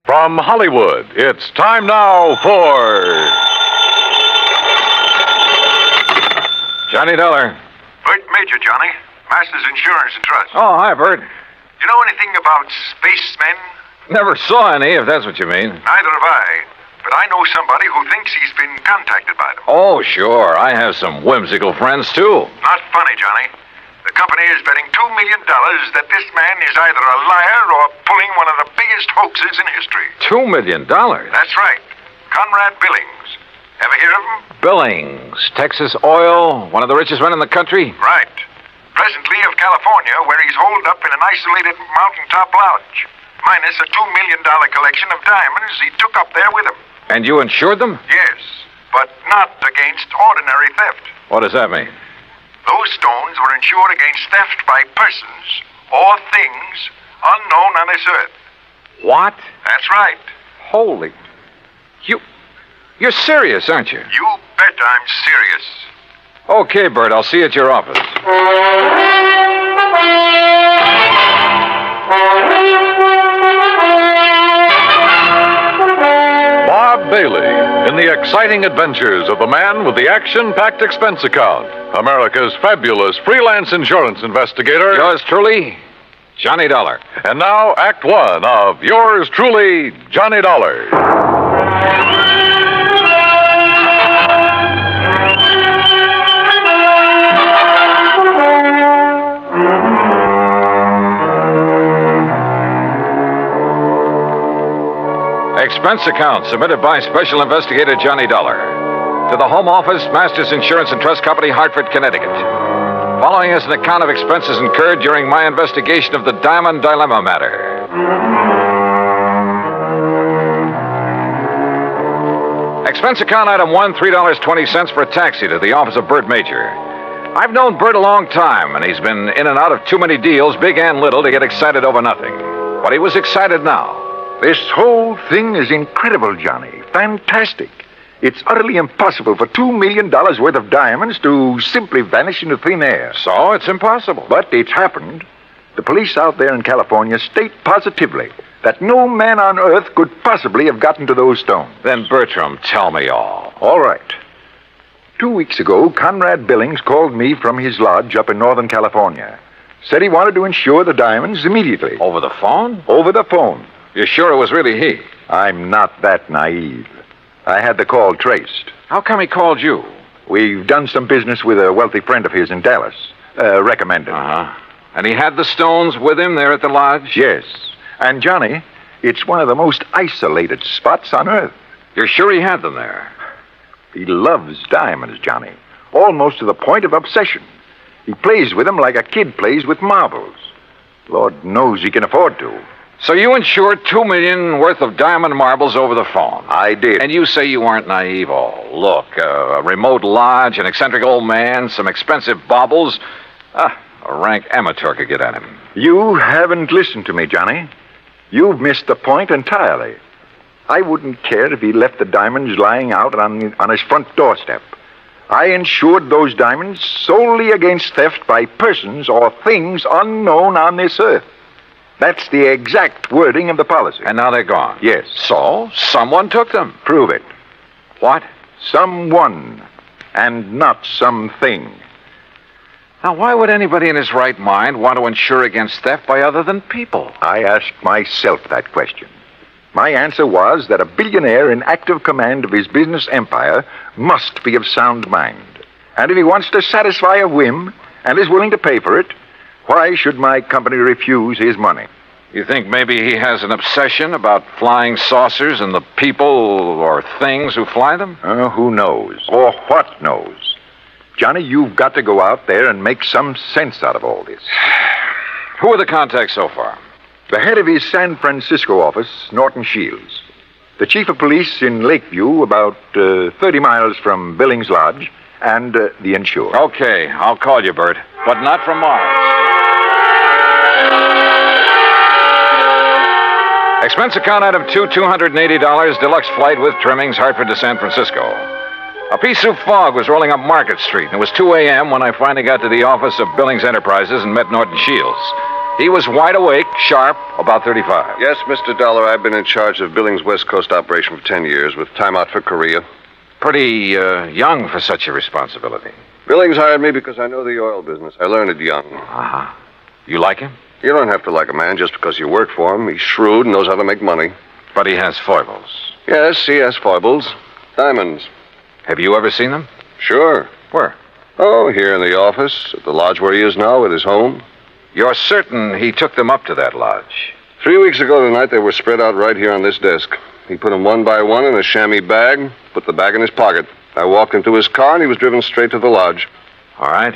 From Hollywood, it's time now for Johnny Dollar. Bert Major, Johnny. Masters Insurance and Trust. Oh, hi, Bert. You know anything about spacemen? Never saw any, if that's what you mean. Neither have I. But I know somebody who thinks he's been contacted by them. Oh, sure. I have some whimsical friends, too. Not funny, Johnny. The company is betting $2 million that this man is either a liar or pulling one of the biggest hoaxes in history. $2 million? That's right. Conrad Billings. Ever hear of him? Billings, Texas Oil, one of the richest men in the country? Right. Presently of California, where he's holed up in an isolated mountaintop lodge, minus a $2 million collection of diamonds he took up there with him. And you insured them? Yes, but not against ordinary theft. What does that mean? Those stones were insured against theft by persons or things unknown on this earth. What? That's right. Holy... You're serious, aren't you? You bet I'm serious. Okay, Bert, I'll see you at your office. Bob Bailey, in the exciting adventures of the man with the action-packed expense account, America's fabulous freelance insurance investigator. Yours truly, Johnny Dollar. And now, Act One of yours truly, Johnny Dollar. Expense account submitted by Special Investigator Johnny Dollar to the Home Office, Masters Insurance and Trust Company, Hartford, Connecticut. Following is an account of expenses incurred during my investigation of the Diamond Dilemma matter. Expense account item 1, $3.20 for a taxi to the office of Bert Major. I've known Bert a long time, and he's been in and out of too many deals, big and little, to get excited over nothing. But he was excited now. This whole thing is incredible, Johnny. Fantastic. It's utterly impossible for $2 million worth of diamonds to simply vanish into thin air. So it's impossible. But it's happened. The police out there in California state positively that no man on earth could possibly have gotten to those stones. Then, Bertram, tell me all. All right. 2 weeks ago, Conrad Billings called me from his lodge up in Northern California. Said he wanted to insure the diamonds immediately. Over the phone? Over the phone. You're sure it was really he? I'm not that naive. I had the call traced. How come he called you? We've done some business with a wealthy friend of his in Dallas. Recommended. Uh-huh. And he had the stones with him there at the lodge? Yes. And, Johnny, it's one of the most isolated spots on Earth. You're sure he had them there? He loves diamonds, Johnny. Almost to the point of obsession. He plays with them like a kid plays with marbles. Lord knows he can afford to. So you insured $2 million worth of diamond marbles over the phone? I did. And you say you weren't naive. Oh, look, a remote lodge, an eccentric old man, some expensive baubles. A rank amateur could get at him. You haven't listened to me, Johnny. You've missed the point entirely. I wouldn't care if he left the diamonds lying out on his front doorstep. I insured those diamonds solely against theft by persons or things unknown on this earth. That's the exact wording of the policy. And now they're gone? Yes. So, someone took them? Prove it. What? Someone, and not something. Now, why would anybody in his right mind want to insure against theft by other than people? I asked myself that question. My answer was that a billionaire in active command of his business empire must be of sound mind. And if he wants to satisfy a whim and is willing to pay for it, why should my company refuse his money? You think maybe he has an obsession about flying saucers and the people or things who fly them? Who knows? Or what knows? Johnny, you've got to go out there and make some sense out of all this. Who are the contacts so far? The head of his San Francisco office, Norton Shields. The chief of police in Lakeview, about 30 miles from Billings Lodge, and the insured. Okay, I'll call you, Bert, but not from Mars. Expense account item 2, $280, deluxe flight with trimmings, Hartford to San Francisco. A pea soup fog was rolling up Market Street, and it was 2 a.m. when I finally got to the office of Billings Enterprises and met Norton Shields. He was wide awake, sharp, about 35. Yes, Mr. Dollar, I've been in charge of Billings' West Coast operation for 10 years with time out for Korea. Pretty young for such a responsibility. Billings hired me because I know the oil business. I learned it young. Uh-huh. You like him? You don't have to like a man just because you work for him. He's shrewd and knows how to make money. But he has foibles. Yes, he has foibles. Diamonds. Have you ever seen them? Sure. Where? Oh, here in the office, at the lodge where he is now, at his home. You're certain he took them up to that lodge? 3 weeks ago tonight, they were spread out right here on this desk. He put them one by one in a chamois bag, put the bag in his pocket. I walked into his car, and he was driven straight to the lodge. All right.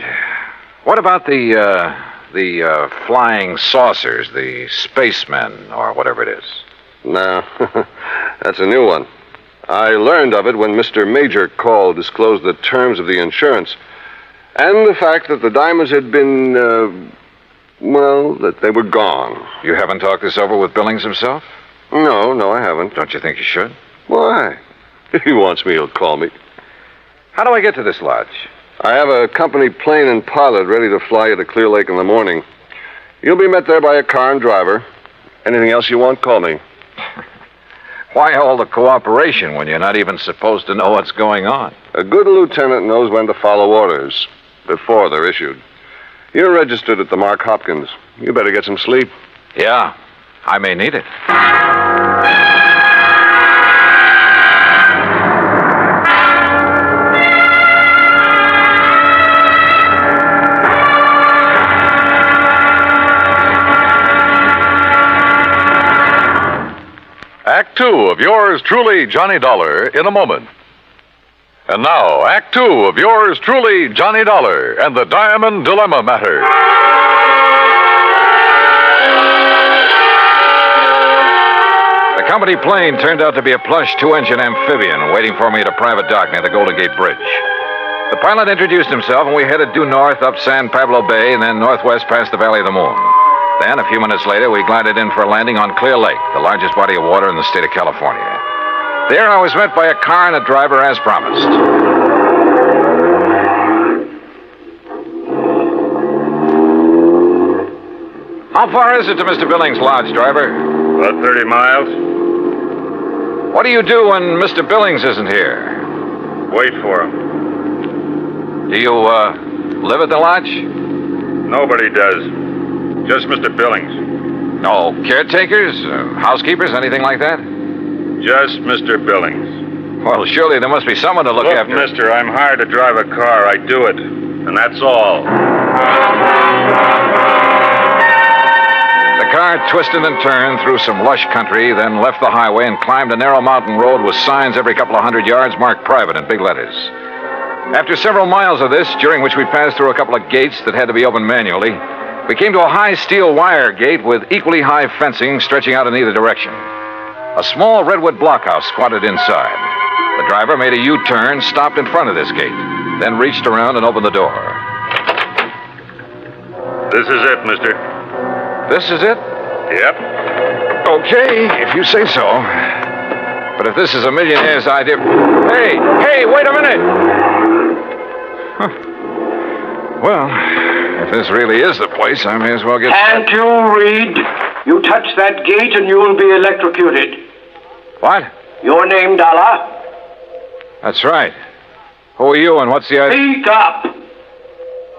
What about the flying saucers, the spacemen, or whatever it is? No, that's a new one. I learned of it when Mr. Major Call disclosed the terms of the insurance. And the fact that the diamonds had been, that they were gone. You haven't talked this over with Billings himself? No, I haven't. Don't you think you should? Why? If he wants me, he'll call me. How do I get to this lodge? I have a company plane and pilot ready to fly you to Clear Lake in the morning. You'll be met there by a car and driver. Anything else you want, call me. Why all the cooperation when you're not even supposed to know what's going on? A good lieutenant knows when to follow orders before they're issued. You're registered at the Mark Hopkins. You better get some sleep. Yeah, I may need it. Act two of yours truly, Johnny Dollar, in a moment. And now, Act two of yours truly, Johnny Dollar, and the Diamond Dilemma matter. The company plane turned out to be a plush two-engine amphibian waiting for me at a private dock near the Golden Gate Bridge. The pilot introduced himself, and we headed due north up San Pablo Bay and then northwest past the Valley of the Moon. Then, a few minutes later, we glided in for a landing on Clear Lake, the largest body of water in the state of California. There, I was met by a car and a driver as promised. How far is it to Mr. Billings' lodge, driver? About 30 miles. What do you do when Mr. Billings isn't here? Wait for him. Do you, live at the lodge? Nobody does. Just Mr. Billings. No caretakers, housekeepers, anything like that? Just Mr. Billings. Well, surely there must be someone to look Look, after. mister, I'm hired to drive a car. I do it. And that's all. The car twisted and turned through some lush country, then left the highway and climbed a narrow mountain road with signs every couple of hundred yards marked private in big letters. After several miles of this, during which we passed through a couple of gates that had to be opened manually, we came to a high steel wire gate with equally high fencing stretching out in either direction. A small redwood blockhouse squatted inside. The driver made a U-turn, stopped in front of this gate, then reached around and opened the door. This is it, mister. This is it? Yep. Okay, if you say so. But if this is a millionaire's idea... Hey, wait a minute! Huh. Well, if this really is the place, I may as well get... Can't you read? You touch that gate and you will be electrocuted. What? Your name, Dollar? That's right. Who are you and what's the idea? Speak up.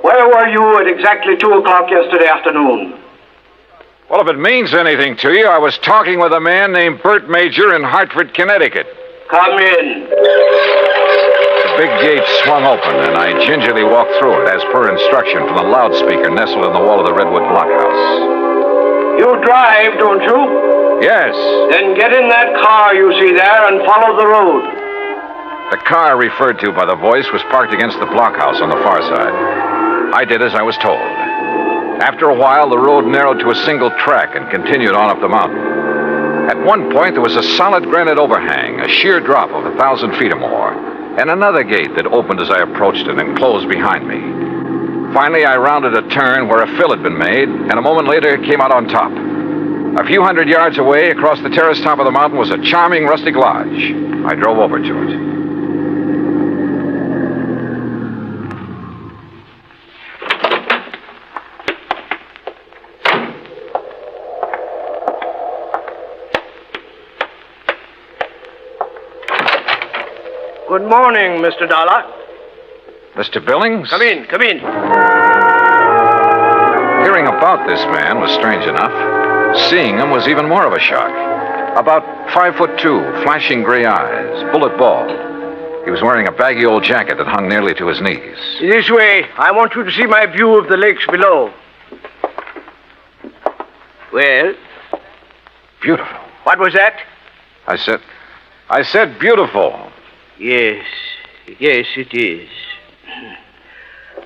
Where were you at exactly 2 o'clock yesterday afternoon? Well, if it means anything to you, I was talking with a man named Bert Major in Hartford, Connecticut. Come in. The big gate swung open, and I gingerly walked through it, as per instruction from the loudspeaker nestled in the wall of the redwood blockhouse. You drive, don't you? Yes. Then get in that car you see there and follow the road. The car referred to by the voice was parked against the blockhouse on the far side. I did as I was told. After a while, the road narrowed to a single track and continued on up the mountain. At one point, there was a solid granite overhang, a sheer drop of 1,000 feet or more, and another gate that opened as I approached it and closed behind me. Finally, I rounded a turn where a fill had been made, and a moment later came out on top. A few hundred yards away, across the terrace top of the mountain, was a charming rustic lodge. I drove over to it. Good morning, Mr. Dollar. Mr. Billings? Come in, come in. Hearing about this man was strange enough. Seeing him was even more of a shock. About 5'2", flashing gray eyes, bullet bald. He was wearing a baggy old jacket that hung nearly to his knees. This way. I want you to see my view of the lakes below. Well? Beautiful. What was that? I said beautiful. Yes, it is.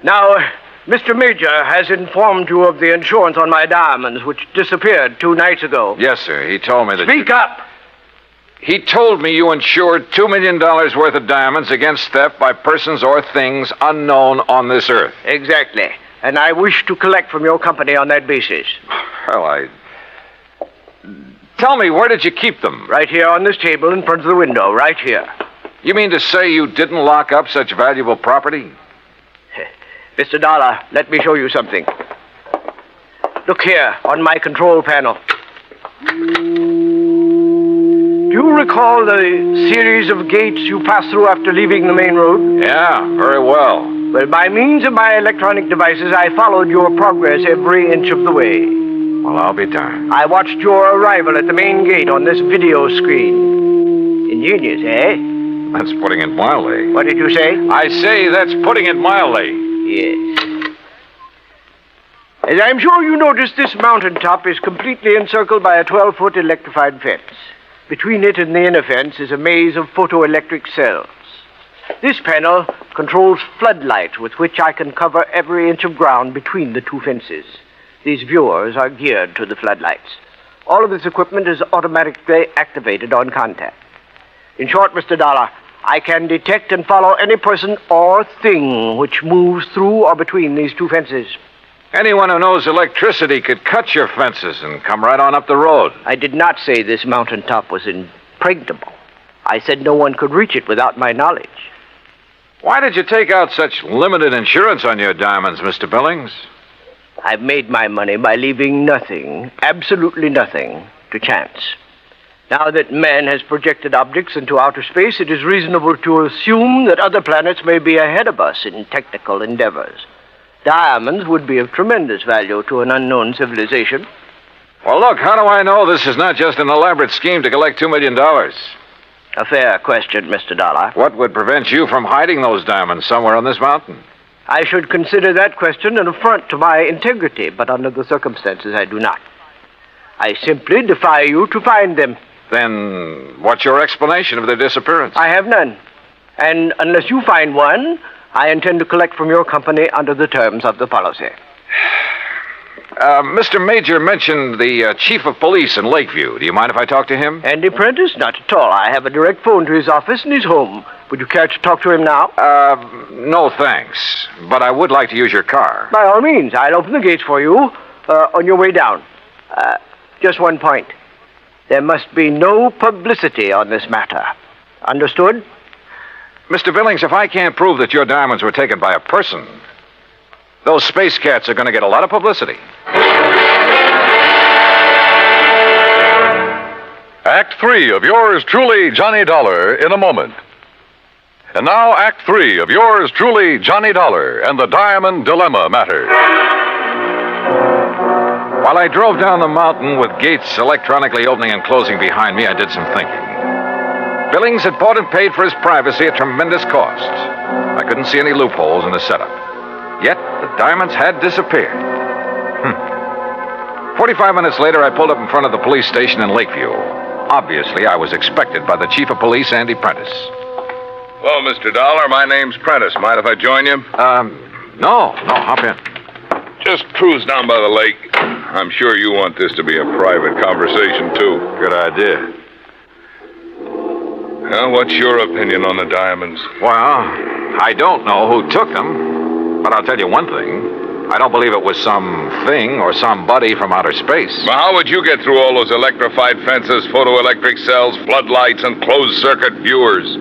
Now, Mr. Major has informed you of the insurance on my diamonds, which disappeared 2 nights ago. Yes, sir. He told me that... Speak up! He told me you insured $2 million worth of diamonds against theft by persons or things unknown on this earth. Exactly. And I wish to collect from your company on that basis. Well, Tell me, where did you keep them? Right here on this table in front of the window, right here. You mean to say you didn't lock up such valuable property? Mr. Dollar, let me show you something. Look here, on my control panel. Do you recall the series of gates you pass through after leaving the main road? Yeah, very well. Well, by means of my electronic devices, I followed your progress every inch of the way. Well, I'll be darned. I watched your arrival at the main gate on this video screen. Ingenious, eh? That's putting it mildly. What did you say? I say that's putting it mildly. Yes. As I'm sure you noticed, this mountaintop is completely encircled by a 12-foot electrified fence. Between it and the inner fence is a maze of photoelectric cells. This panel controls floodlights with which I can cover every inch of ground between the 2 fences. These viewers are geared to the floodlights. All of this equipment is automatically activated on contact. In short, Mr. Dollar, I can detect and follow any person or thing which moves through or between these 2 fences. Anyone who knows electricity could cut your fences and come right on up the road. I did not say this mountaintop was impregnable. I said no one could reach it without my knowledge. Why did you take out such limited insurance on your diamonds, Mr. Billings? I've made my money by leaving nothing, absolutely nothing, to chance. Now that man has projected objects into outer space, it is reasonable to assume that other planets may be ahead of us in technical endeavors. Diamonds would be of tremendous value to an unknown civilization. Well, look, how do I know this is not just an elaborate scheme to collect $2 million? A fair question, Mr. Dollar. What would prevent you from hiding those diamonds somewhere on this mountain? I should consider that question an affront to my integrity, but under the circumstances I do not. I simply defy you to find them. Then what's your explanation of their disappearance? I have none. And unless you find one, I intend to collect from your company under the terms of the policy. Mr. Major mentioned the chief of police in Lakeview. Do you mind if I talk to him? Andy Prentice? Not at all. I have a direct phone to his office and he's home. Would you care to talk to him now? No thanks. But I would like to use your car. By all means. I'll open the gates for you on your way down. Just one point. There must be no publicity on this matter. Understood? Mr. Billings, if I can't prove that your diamonds were taken by a person, those space cats are going to get a lot of publicity. Act 3 of yours truly, Johnny Dollar, in a moment. And now, Act 3 of yours truly, Johnny Dollar, and the Diamond Dilemma matter. While I drove down the mountain with gates electronically opening and closing behind me, I did some thinking. Billings had bought and paid for his privacy at tremendous cost. I couldn't see any loopholes in the setup. Yet, the diamonds had disappeared. 45 minutes later, I pulled up in front of the police station in Lakeview. Obviously, I was expected by the chief of police, Andy Prentice. Hello, Mr. Dollar. My name's Prentice. Mind if I join you? No, hop in. Just cruise down by the lake. I'm sure you want this to be a private conversation, too. Good idea. Well, what's your opinion on the diamonds? Well, I don't know who took them, but I'll tell you one thing. I don't believe it was some thing or somebody from outer space. Well, how would you get through all those electrified fences, photoelectric cells, floodlights, and closed-circuit viewers?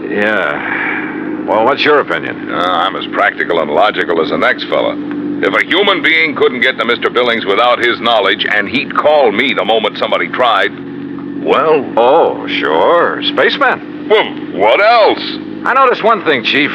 Yeah. Well, what's your opinion? I'm as practical and logical as the next fella. If a human being couldn't get to Mr. Billings without his knowledge, and he'd call me the moment somebody tried, well... Oh, sure. Spaceman. Well, what else? I noticed one thing, Chief.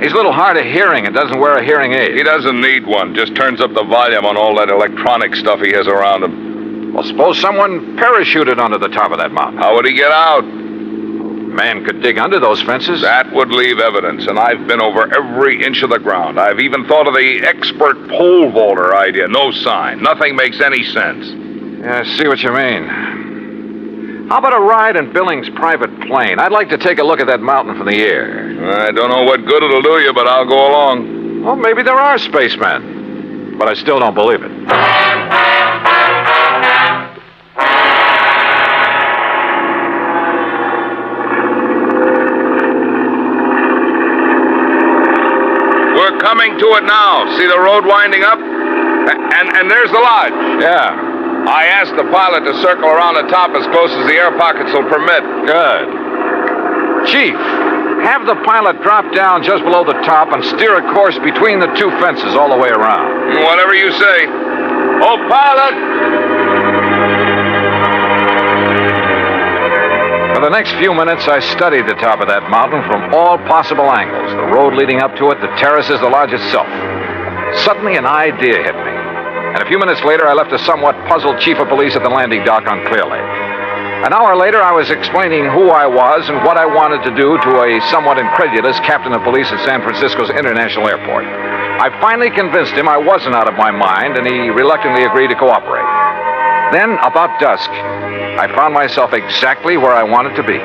He's a little hard of hearing and doesn't wear a hearing aid. He doesn't need one. Just turns up the volume on all that electronic stuff he has around him. Well, suppose someone parachuted onto the top of that mountain. How would he get out? Man could dig under those fences. That would leave evidence, and I've been over every inch of the ground. I've even thought of the expert pole vaulter idea. No sign. Nothing makes any sense. Yeah, I see what you mean. How about a ride in Billings' private plane? I'd like to take a look at that mountain from the air. I don't know what good it'll do you, but I'll go along. Well, maybe there are spacemen. But I still don't believe it. We're coming to it now. See the road winding up? And there's the lodge. Yeah. I asked the pilot to circle around the top as close as the air pockets will permit. Good. Chief, have the pilot drop down just below the top and steer a course between the two fences all the way around. Whatever you say. Oh, pilot! For the next few minutes, I studied the top of that mountain from all possible angles. The road leading up to it, the terraces, the lodge itself. Suddenly, an idea hit me. And a few minutes later, I left a somewhat puzzled chief of police at the landing dock on Clear Lake. An hour later, I was explaining who I was and what I wanted to do to a somewhat incredulous captain of police at San Francisco's International Airport. I finally convinced him I wasn't out of my mind, and he reluctantly agreed to cooperate. Then, about dusk, I found myself exactly where I wanted to be,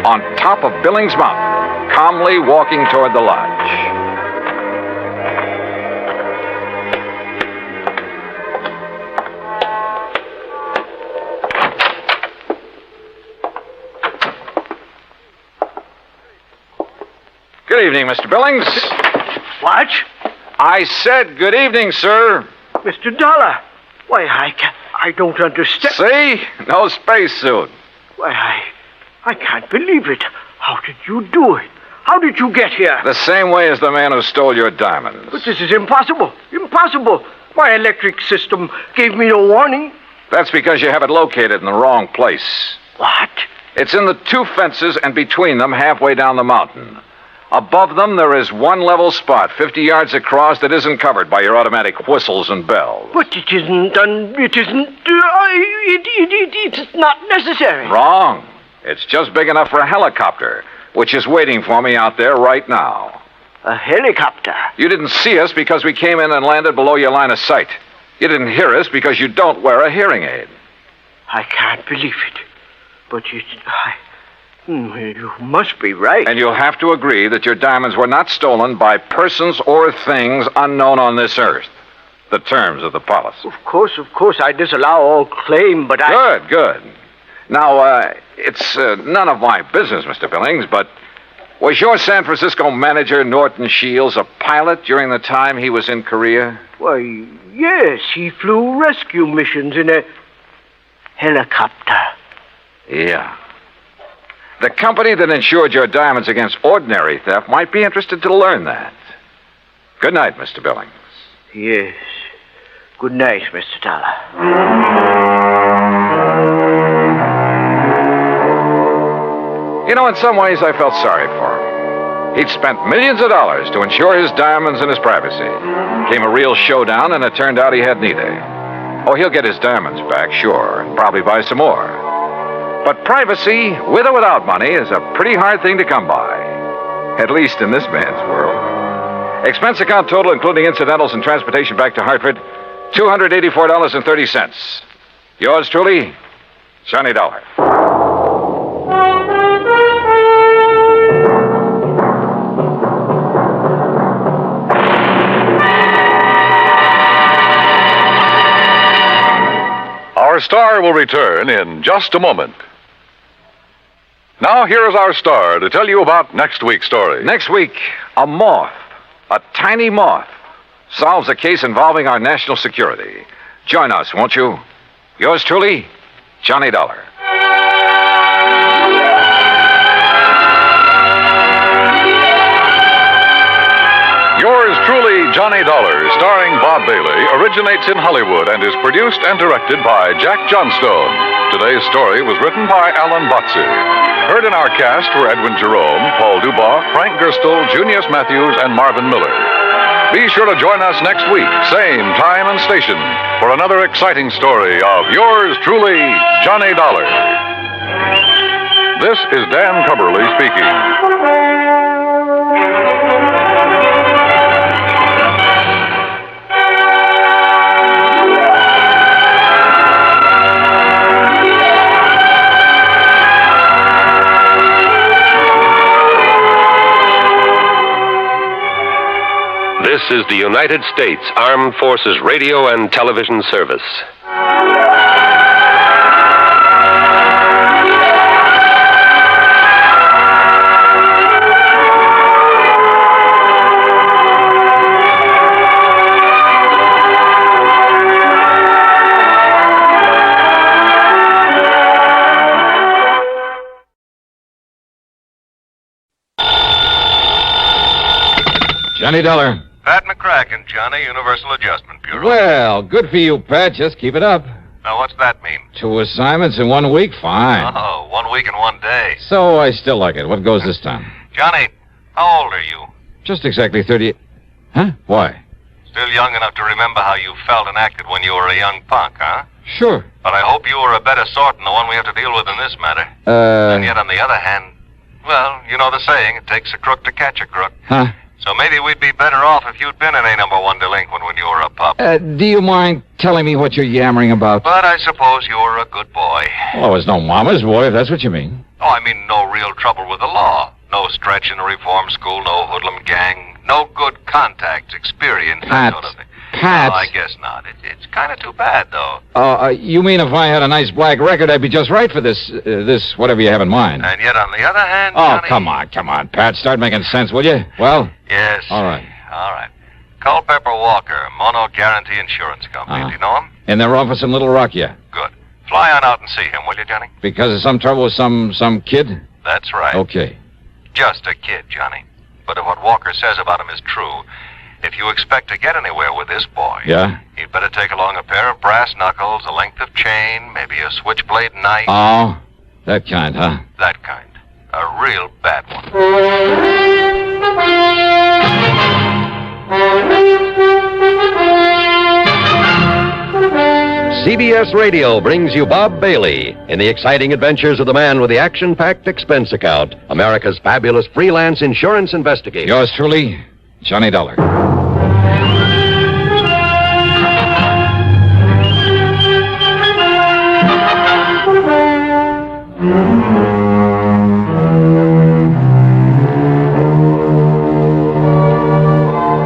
on top of Billings Mountain, calmly walking toward the lodge. Good evening, Mr. Billings. What? I said good evening, sir. Mr. Dollar. Why, I don't understand. See? No spacesuit. Why, I can't believe it. How did you do it? How did you get here? The same way as the man who stole your diamonds. But this is impossible. Impossible. My electric system gave me no warning. That's because you have it located in the wrong place. What? It's in the two fences and between them halfway down the mountain. Above them, there is one level spot, 50 yards across, that isn't covered by your automatic whistles and bells. But it isn't it's not necessary. Wrong. It's just big enough for a helicopter, which is waiting for me out there right now. A helicopter? You didn't see us because we came in and landed below your line of sight. You didn't hear us because you don't wear a hearing aid. I can't believe it. But you must be right. And you'll have to agree that your diamonds were not stolen by persons or things unknown on this earth. The terms of the policy. Of course, I disallow all claim, but Good. Now, it's none of my business, Mr. Billings, but was your San Francisco manager, Norton Shields, a pilot during the time he was in Korea? Why, yes, he flew rescue missions in a helicopter. Yeah. The company that insured your diamonds against ordinary theft might be interested to learn that. Good night, Mr. Billings. Yes. Good night, Mr. Dollar. You know, in some ways, I felt sorry for him. He'd spent millions of dollars to insure his diamonds and his privacy. Came a real showdown, and it turned out he had neither. Oh, he'll get his diamonds back, sure, and probably buy some more. But privacy, with or without money, is a pretty hard thing to come by. At least in this man's world. Expense account total, including incidentals and transportation back to Hartford, $284.30. Yours truly, Johnny Dollar. Our star will return in just a moment. Now, here is our star to tell you about next week's story. Next week, a moth, a tiny moth, solves a case involving our national security. Join us, won't you? Yours truly, Johnny Dollar. Your Yours truly, Johnny Dollar, starring Bob Bailey, originates in Hollywood and is produced and directed by Jack Johnstone. Today's story was written by Alan Botzer. Heard in our cast were Edwin Jerome, Paul Dubois, Frank Gerstle, Junius Matthews, and Marvin Miller. Be sure to join us next week, same time and station, for another exciting story of yours truly, Johnny Dollar. This is Dan Cubberly speaking. This is the United States Armed Forces Radio and Television Service. Johnny Dollar. Pat McCracken, Johnny, Universal Adjustment Bureau. Well, good for you, Pat. Just keep it up. Now, what's that mean? 2 assignments in 1 week? Fine. Oh, 1 week and 1 day. So I still like it. What goes this time? Johnny, how old are you? Just exactly 30. Huh? Why? Still young enough to remember how you felt and acted when you were a young punk, huh? Sure. But I hope you were a better sort than the one we have to deal with in this matter. And yet, on the other hand, well, you know the saying, it takes a crook to catch a crook. Huh? So maybe we'd be better off if you'd been an A number 1 delinquent when you were a pup. Do you mind telling me what you're yammering about? But I suppose you were a good boy. Well, I was no mama's boy, if that's what you mean. Oh, I mean no real trouble with the law. No stretch in a reform school, no hoodlum gang, no good contacts, experience, that sort of thing. Pat. Well, I guess not. It's kind of too bad, though. You mean if I had a nice black record, I'd be just right for this whatever you have in mind. And yet, on the other hand, Oh, Johnny... come on, Pat. Start making sense, will you? Well? Yes. All right. All right. Culpepper Walker, Mono Guarantee Insurance Company. Do you know him? In their office in Little Rock, yeah. Good. Fly on out and see him, will you, Johnny? Because of some trouble with some kid? That's right. Okay. Just a kid, Johnny. But if what Walker says about him is true, if you expect to get anywhere with this boy... Yeah? You'd better take along a pair of brass knuckles, a length of chain, maybe a switchblade knife. Oh, that kind, huh? That kind. A real bad one. CBS Radio brings you Bob Bailey in the exciting adventures of the man with the action-packed expense account, America's fabulous freelance insurance investigator. Yours truly, Johnny Dollar.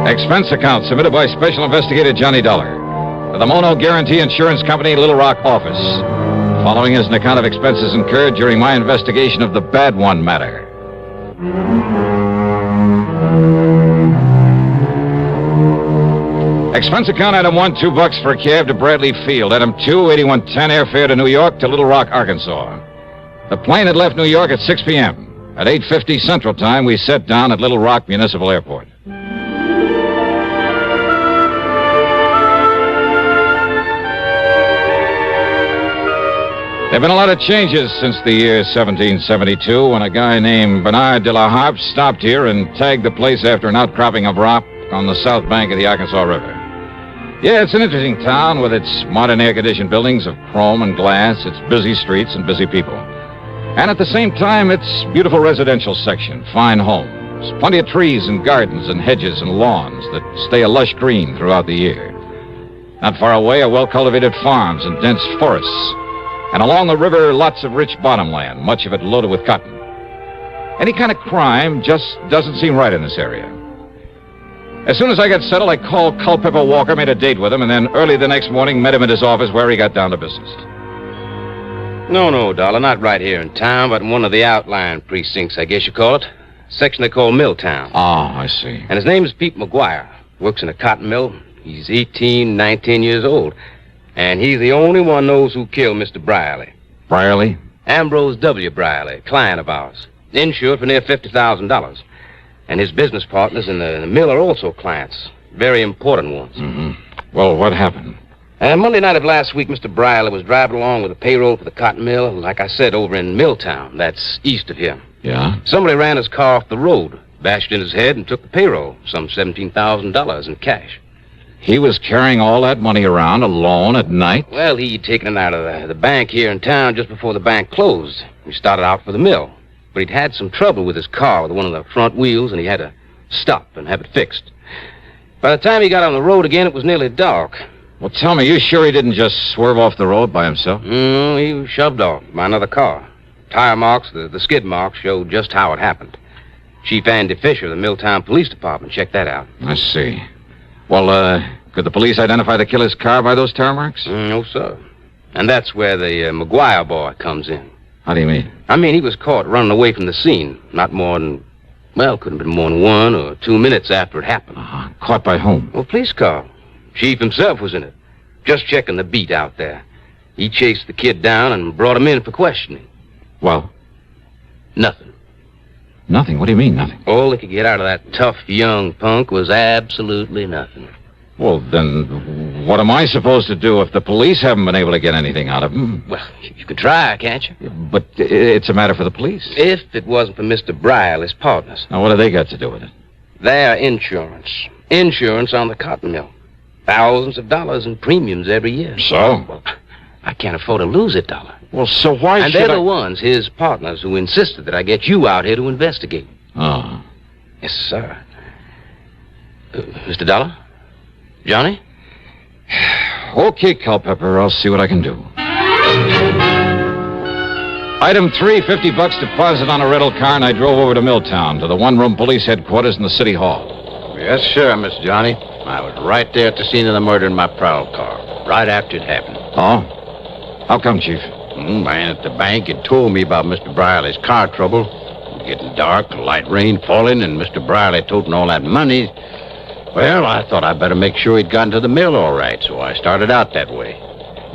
Expense account submitted by Special Investigator Johnny Dollar to the Mono Guarantee Insurance Company, Little Rock office. Following is an account of expenses incurred during my investigation of the Bad One matter. Expense account item 1, $2 for a cab to Bradley Field. Item 2, 8110 airfare to New York to Little Rock, Arkansas. The plane had left New York at 6 p.m. At 8:50 Central Time, we set down at Little Rock Municipal Airport. There have been a lot of changes since the year 1772 when a guy named Bernard de la Harpe stopped here and tagged the place after an outcropping of rock on the south bank of the Arkansas River. Yeah, it's an interesting town with its modern air-conditioned buildings of chrome and glass, its busy streets and busy people. And at the same time, its beautiful residential section, fine homes, plenty of trees and gardens and hedges and lawns that stay a lush green throughout the year. Not far away are well-cultivated farms and dense forests. And along the river, lots of rich bottomland, much of it loaded with cotton. Any kind of crime just doesn't seem right in this area. As soon as I got settled, I called Culpepper Walker, made a date with him, and then early the next morning met him at his office where he got down to business. No, Dollar, not right here in town, but in one of the outlying precincts, I guess you call it. Section they call Milltown. Oh, I see. And his name's Pete McGuire. Works in a cotton mill. He's 18, 19 years old. And he's the only one knows who killed Mr. Brierly. Brierly? Ambrose W. Brierly, client of ours. Insured for near $50,000. And his business partners in the mill are also clients. Very important ones. Mm-hmm. Well, what happened? Monday night of last week, Mr. Briley was driving along with the payroll for the cotton mill, like I said, over in Milltown. That's east of here. Yeah? Somebody ran his car off the road, bashed in his head, and took the payroll, some $17,000 in cash. He was carrying all that money around alone at night? Well, he'd taken it out of the bank here in town just before the bank closed. He started out for the mill, but he'd had some trouble with his car, with one of the front wheels, and he had to stop and have it fixed. By the time he got on the road again, it was nearly dark. Well, tell me, you sure he didn't just swerve off the road by himself? No, he was shoved off by another car. Tire marks, the skid marks, showed just how it happened. Chief Andy Fisher of the Milltown Police Department checked that out. I see. Well, could the police identify the killer's car by those tire marks? No, sir. And that's where the McGuire boy comes in. How do you mean? I mean, he was caught running away from the scene. Not more than, well, couldn't have been more than 1 or 2 minutes after it happened. Caught by whom? Well, police car. Chief himself was in it. Just checking the beat out there. He chased the kid down and brought him in for questioning. Well? Nothing. Nothing? What do you mean, nothing? All they could get out of that tough young punk was absolutely nothing. Well, then, what am I supposed to do if the police haven't been able to get anything out of him? Well, you could try, can't you? But it's a matter for the police. If it wasn't for Mr. Briley's partners. Now, what do they got to do with it? Their insurance. Insurance on the cotton mill. Thousands of dollars in premiums every year. So? Well, I can't afford to lose it, Dollar. Well, so why and should they're the ones, his partners, who insisted that I get you out here to investigate. Oh. Yes, sir. Mr. Dollar? Johnny? Okay, Culpepper, I'll see what I can do. Item 3, $50 deposit on a rental car, and I drove over to Milltown, to the one-room police headquarters in the city hall. Yes, sir, Miss Johnny. I was right there at the scene of the murder in my prowl car, right after it happened. Oh? How come, Chief? Man at the bank had told me about Mr. Briley's car trouble. It was getting dark, light rain falling, and Mr. Briley toting all that money. Well, I thought I'd better make sure he'd gotten to the mill all right, so I started out that way.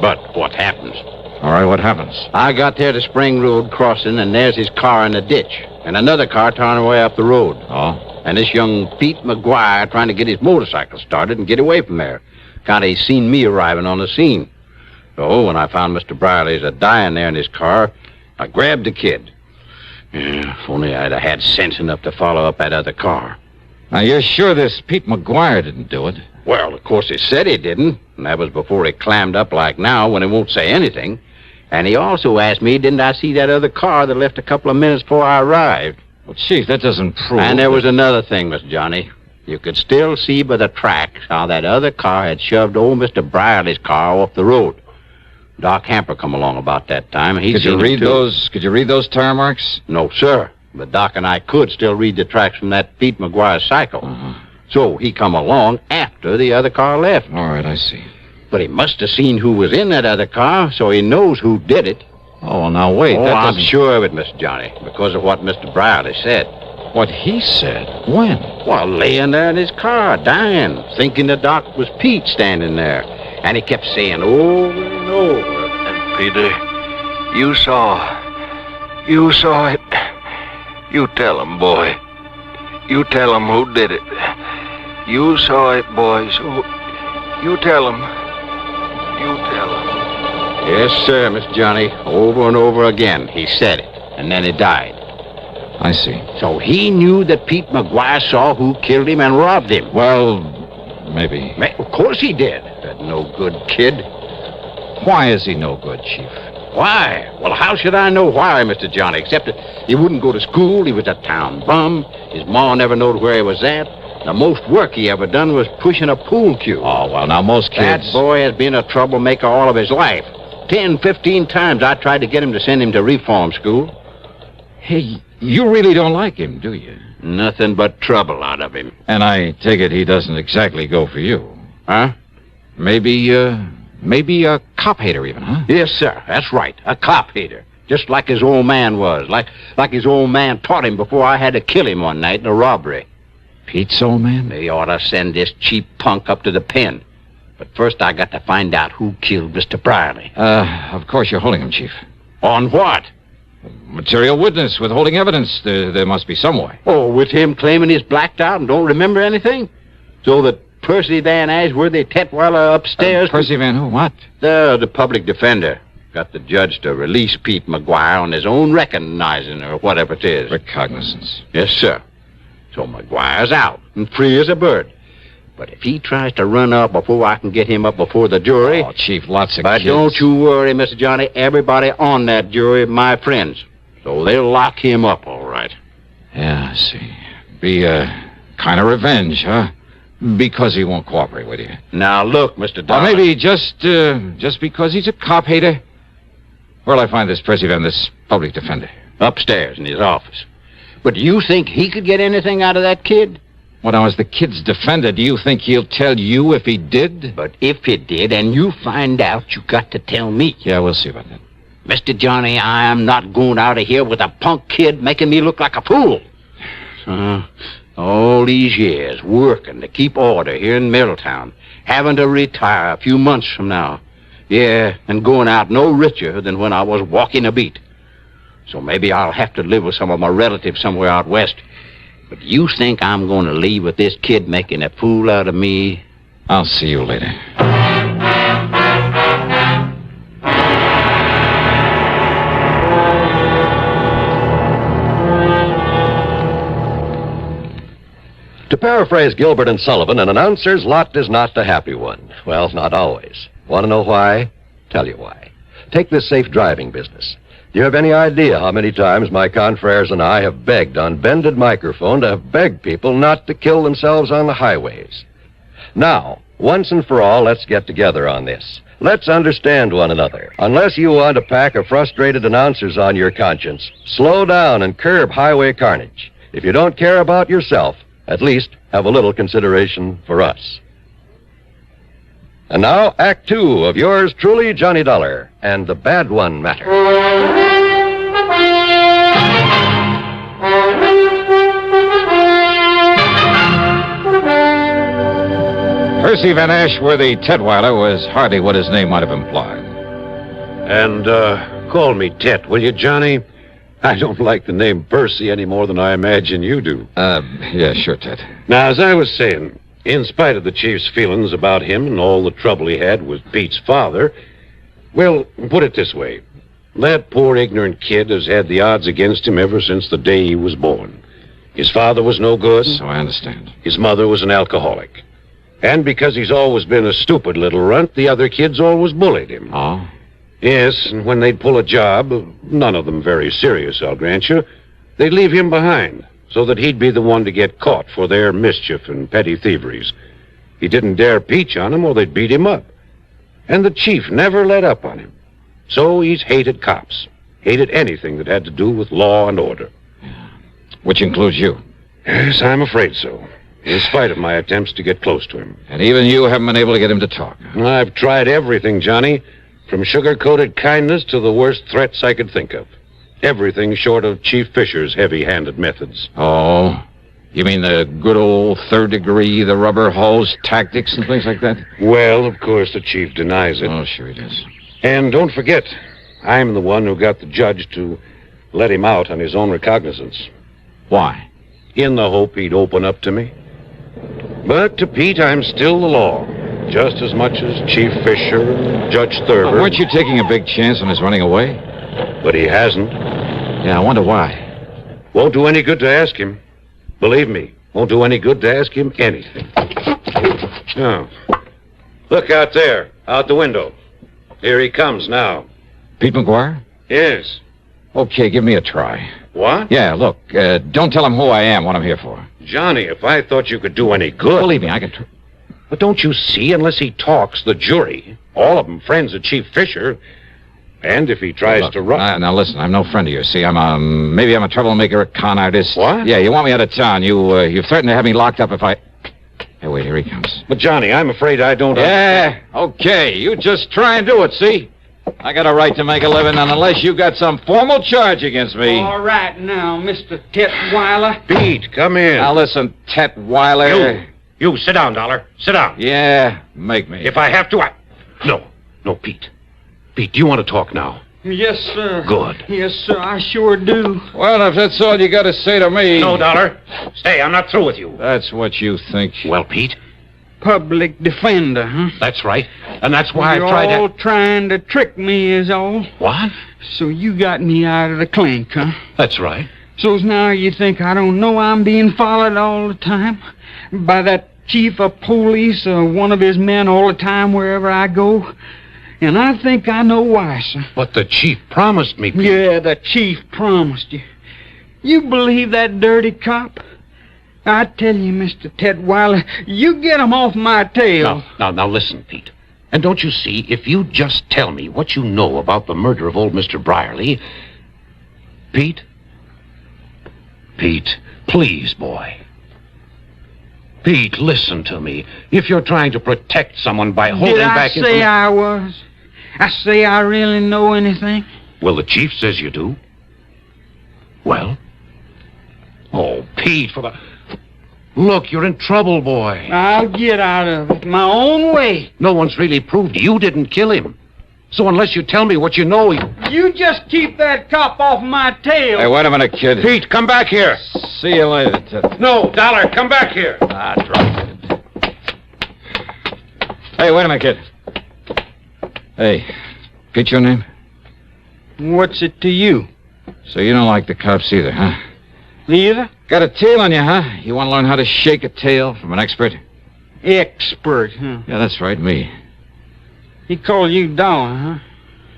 But what happens? All right, what happens? I got there to Spring Road crossing, and there's his car in the ditch, and another car towing away up the road. Oh? And this young Pete McGuire trying to get his motorcycle started and get away from there. Kind of seen me arriving on the scene. So when I found Mr. Briley's dying there in his car, I grabbed the kid. Yeah, if only I'd have had sense enough to follow up that other car. Now, you're sure this Pete McGuire didn't do it? Well, of course he said he didn't. And that was before he clammed up like now when he won't say anything. And he also asked me, didn't I see that other car that left a couple of minutes before I arrived? Well, Chief, that doesn't prove... And there was another thing, Miss Johnny. You could still see by the tracks how that other car had shoved old Mr. Briley's car off the road. Doc Hamper come along about that time, and he Could you read those tire marks? No, sir. But Doc and I could still read the tracks from that Pete McGuire cycle. So he come along after the other car left. All right, I see. But he must have seen who was in that other car, so he knows who did it. Oh, well, now, wait. I'm sure of it, Miss Johnny, because of what Mr. Briley said. What he said? When? Well, laying there in his car, dying, thinking the Doc was Pete standing there. And he kept saying over and over, And Peter, you saw it. You tell him, boy. You tell him who did it. You saw it, boy, so you tell him. You tell him. Yes, sir, Miss Johnny. Over and over again, he said it, and then he died. I see. So he knew that Pete McGuire saw who killed him and robbed him. Well, maybe. Of course he did. That no good kid. Why is he no good, Chief? Why? Well, how should I know why, Mr. Johnny, except that he wouldn't go to school, he was a town bum, his ma never knowed where he was at. The most work he ever done was pushing a pool cue. Oh, well, now, most kids... That boy has been a troublemaker all of his life. 10, 15 times I tried to get him to send him to reform school. Hey, you really don't like him, do you? Nothing but trouble out of him. And I take it he doesn't exactly go for you. Huh? Maybe a cop hater even, huh? Yes, sir. That's right. A cop hater. Just like his old man was. Like his old man taught him before I had to kill him one night in a robbery. Pete's old man? They ought to send this cheap punk up to the pen. But first I got to find out who killed Mr. Briley. Of course you're holding him, Chief. On what? Material witness, withholding evidence. There must be some way. Oh, with him claiming he's blacked out and don't remember anything? So that Percy Van Ashworthy Tetweiler upstairs... Percy Van who? What? The public defender. Got the judge to release Pete McGuire on his own recognizing, or whatever it is. Recognizance. Yes, sir. So McGuire's out and free as a bird. But if he tries to run up before I can get him up before the jury... Oh, Chief, lots of But kids. don't you worry, Mr. Johnny. Everybody on that jury are my friends. So they'll lock him up, all right. Yeah, I see. Be kind of revenge, huh? Because he won't cooperate with you. Now, look, Mr. Or Dollar. maybe just because he's a cop hater. Where'll I find this Percy Van, this public defender? Upstairs in his office. But do you think he could get anything out of that kid? Well, now, as the kid's defender, do you think he'll tell you if he did? But if he did, and you find out, you got to tell me. Yeah, we'll see about that. Mr. Johnny, I am not going out of here with a punk kid making me look like a fool. All these years working to keep order here in Middletown, having to retire a few months from now. Yeah, and going out no richer than when I was walking a beat. So maybe I'll have to live with some of my relatives somewhere out west. But you think I'm going to leave with this kid making a fool out of me? I'll see you later. To paraphrase Gilbert and Sullivan, an announcer's lot is not a happy one. Well, not always. Want to know why? Tell you why. Take this safe driving business. Do you have any idea how many times my confreres and I have begged on bended microphone to have begged people not to kill themselves on the highways? Now, once and for all, let's get together on this. Let's understand one another. Unless you want a pack of frustrated announcers on your conscience, slow down and curb highway carnage. If you don't care about yourself, at least have a little consideration for us. And now, Act 2 of yours truly, Johnny Dollar, and the Bad One Matter. Percy Van Ashworthy Tetweiler was hardly what his name might have implied. And, call me Tet, will you, Johnny? I don't like the name Percy any more than I imagine you do. Yeah, sure, Ted. Now, as I was saying, in spite of the chief's feelings about him and all the trouble he had with Pete's father, well, put it this way. That poor ignorant kid has had the odds against him ever since the day he was born. His father was no good. So I understand. His mother was an alcoholic. And because he's always been a stupid little runt, the other kids always bullied him. Oh? Yes, and when they'd pull a job, none of them very serious, I'll grant you, they'd leave him behind, so that he'd be the one to get caught for their mischief and petty thieveries. He didn't dare peach on them, or they'd beat him up. And the chief never let up on him. So he's hated cops, hated anything that had to do with law and order. Which includes you. Yes, I'm afraid so, in spite of my attempts to get close to him. And even you haven't been able to get him to talk. I've tried everything, Johnny. From sugar-coated kindness to the worst threats I could think of. Everything short of Chief Fisher's heavy-handed methods. Oh? You mean the good old third degree, the rubber hose tactics and things like that? Well, of course, the chief denies it. Oh, sure he does. And don't forget, I'm the one who got the judge to let him out on his own recognizance. Why? In the hope he'd open up to me. But to Pete, I'm still the law. Just as much as Chief Fisher, Judge Thurber. Weren't you taking a big chance on his running away? But he hasn't. Yeah, I wonder why. Won't do any good to ask him. Believe me, won't do any good to ask him anything. Oh. Look out there, out the window. Here he comes now. Pete McGuire? Yes. Okay, give me a try. What? Yeah, look, don't tell him who I am, what I'm here for. Johnny, if I thought you could do any good... Believe me, I can... But don't you see, unless he talks, the jury, all of them friends of Chief Fisher, and if he tries to run... Now listen, I'm no friend of yours, see? Maybe I'm a troublemaker, a con artist. What? Yeah, you want me out of town. You threatened to have me locked up if I... Hey, wait, here he comes. But, Johnny, I'm afraid I don't... Yeah, okay, you just try and do it, see? I got a right to make a living, and unless you got some formal charge against me... All right now, Mr. Tetweiler. Pete, come in. Now listen, Tetweiler... You, sit down, Dollar. Sit down. Yeah, make me. If I have to, No, Pete. Pete, do you want to talk now? Yes, sir. Good. Yes, sir, I sure do. Well, if that's all you got to say to me... No, Dollar. Stay, I'm not through with you. That's what you think. Well, Pete, Public defender, huh? that's right. And that's why You're I tried all to... trying to trick me is all. What? So you got me out of the clink, huh? That's right. So's now you think I don't know I'm being followed all the time? By that chief of police or one of his men all the time wherever I go? And I think I know why, sir. But the chief promised me, Pete. Yeah, the chief promised you. You believe that dirty cop? I tell you, Mr. Tetweiler, you get him off my tail. Now, listen, Pete. And don't you see, if you just tell me what you know about the murder of old Mr. Brierly... Pete? Pete, please, boy. Pete, listen to me. If you're trying to protect someone by holding back... Did I say I was? I say I really know anything? Well, the chief says you do. Well? Oh, Pete, for the... Look, you're in trouble, boy. I'll get out of it my own way. No one's really proved you didn't kill him. So unless you tell me what you know... You just keep that cop off my tail. Hey, wait a minute, kid. Pete, come back here. See you later, Ted. No, Dollar, come back here. Drop it. Hey, wait a minute, kid. Hey, Pete, your name? What's it to you? So you don't like the cops either, huh? Either? Got a tail on you, huh? You want to learn how to shake a tail from an expert? Expert, huh? Yeah, that's right, me. He called you Dollar, huh?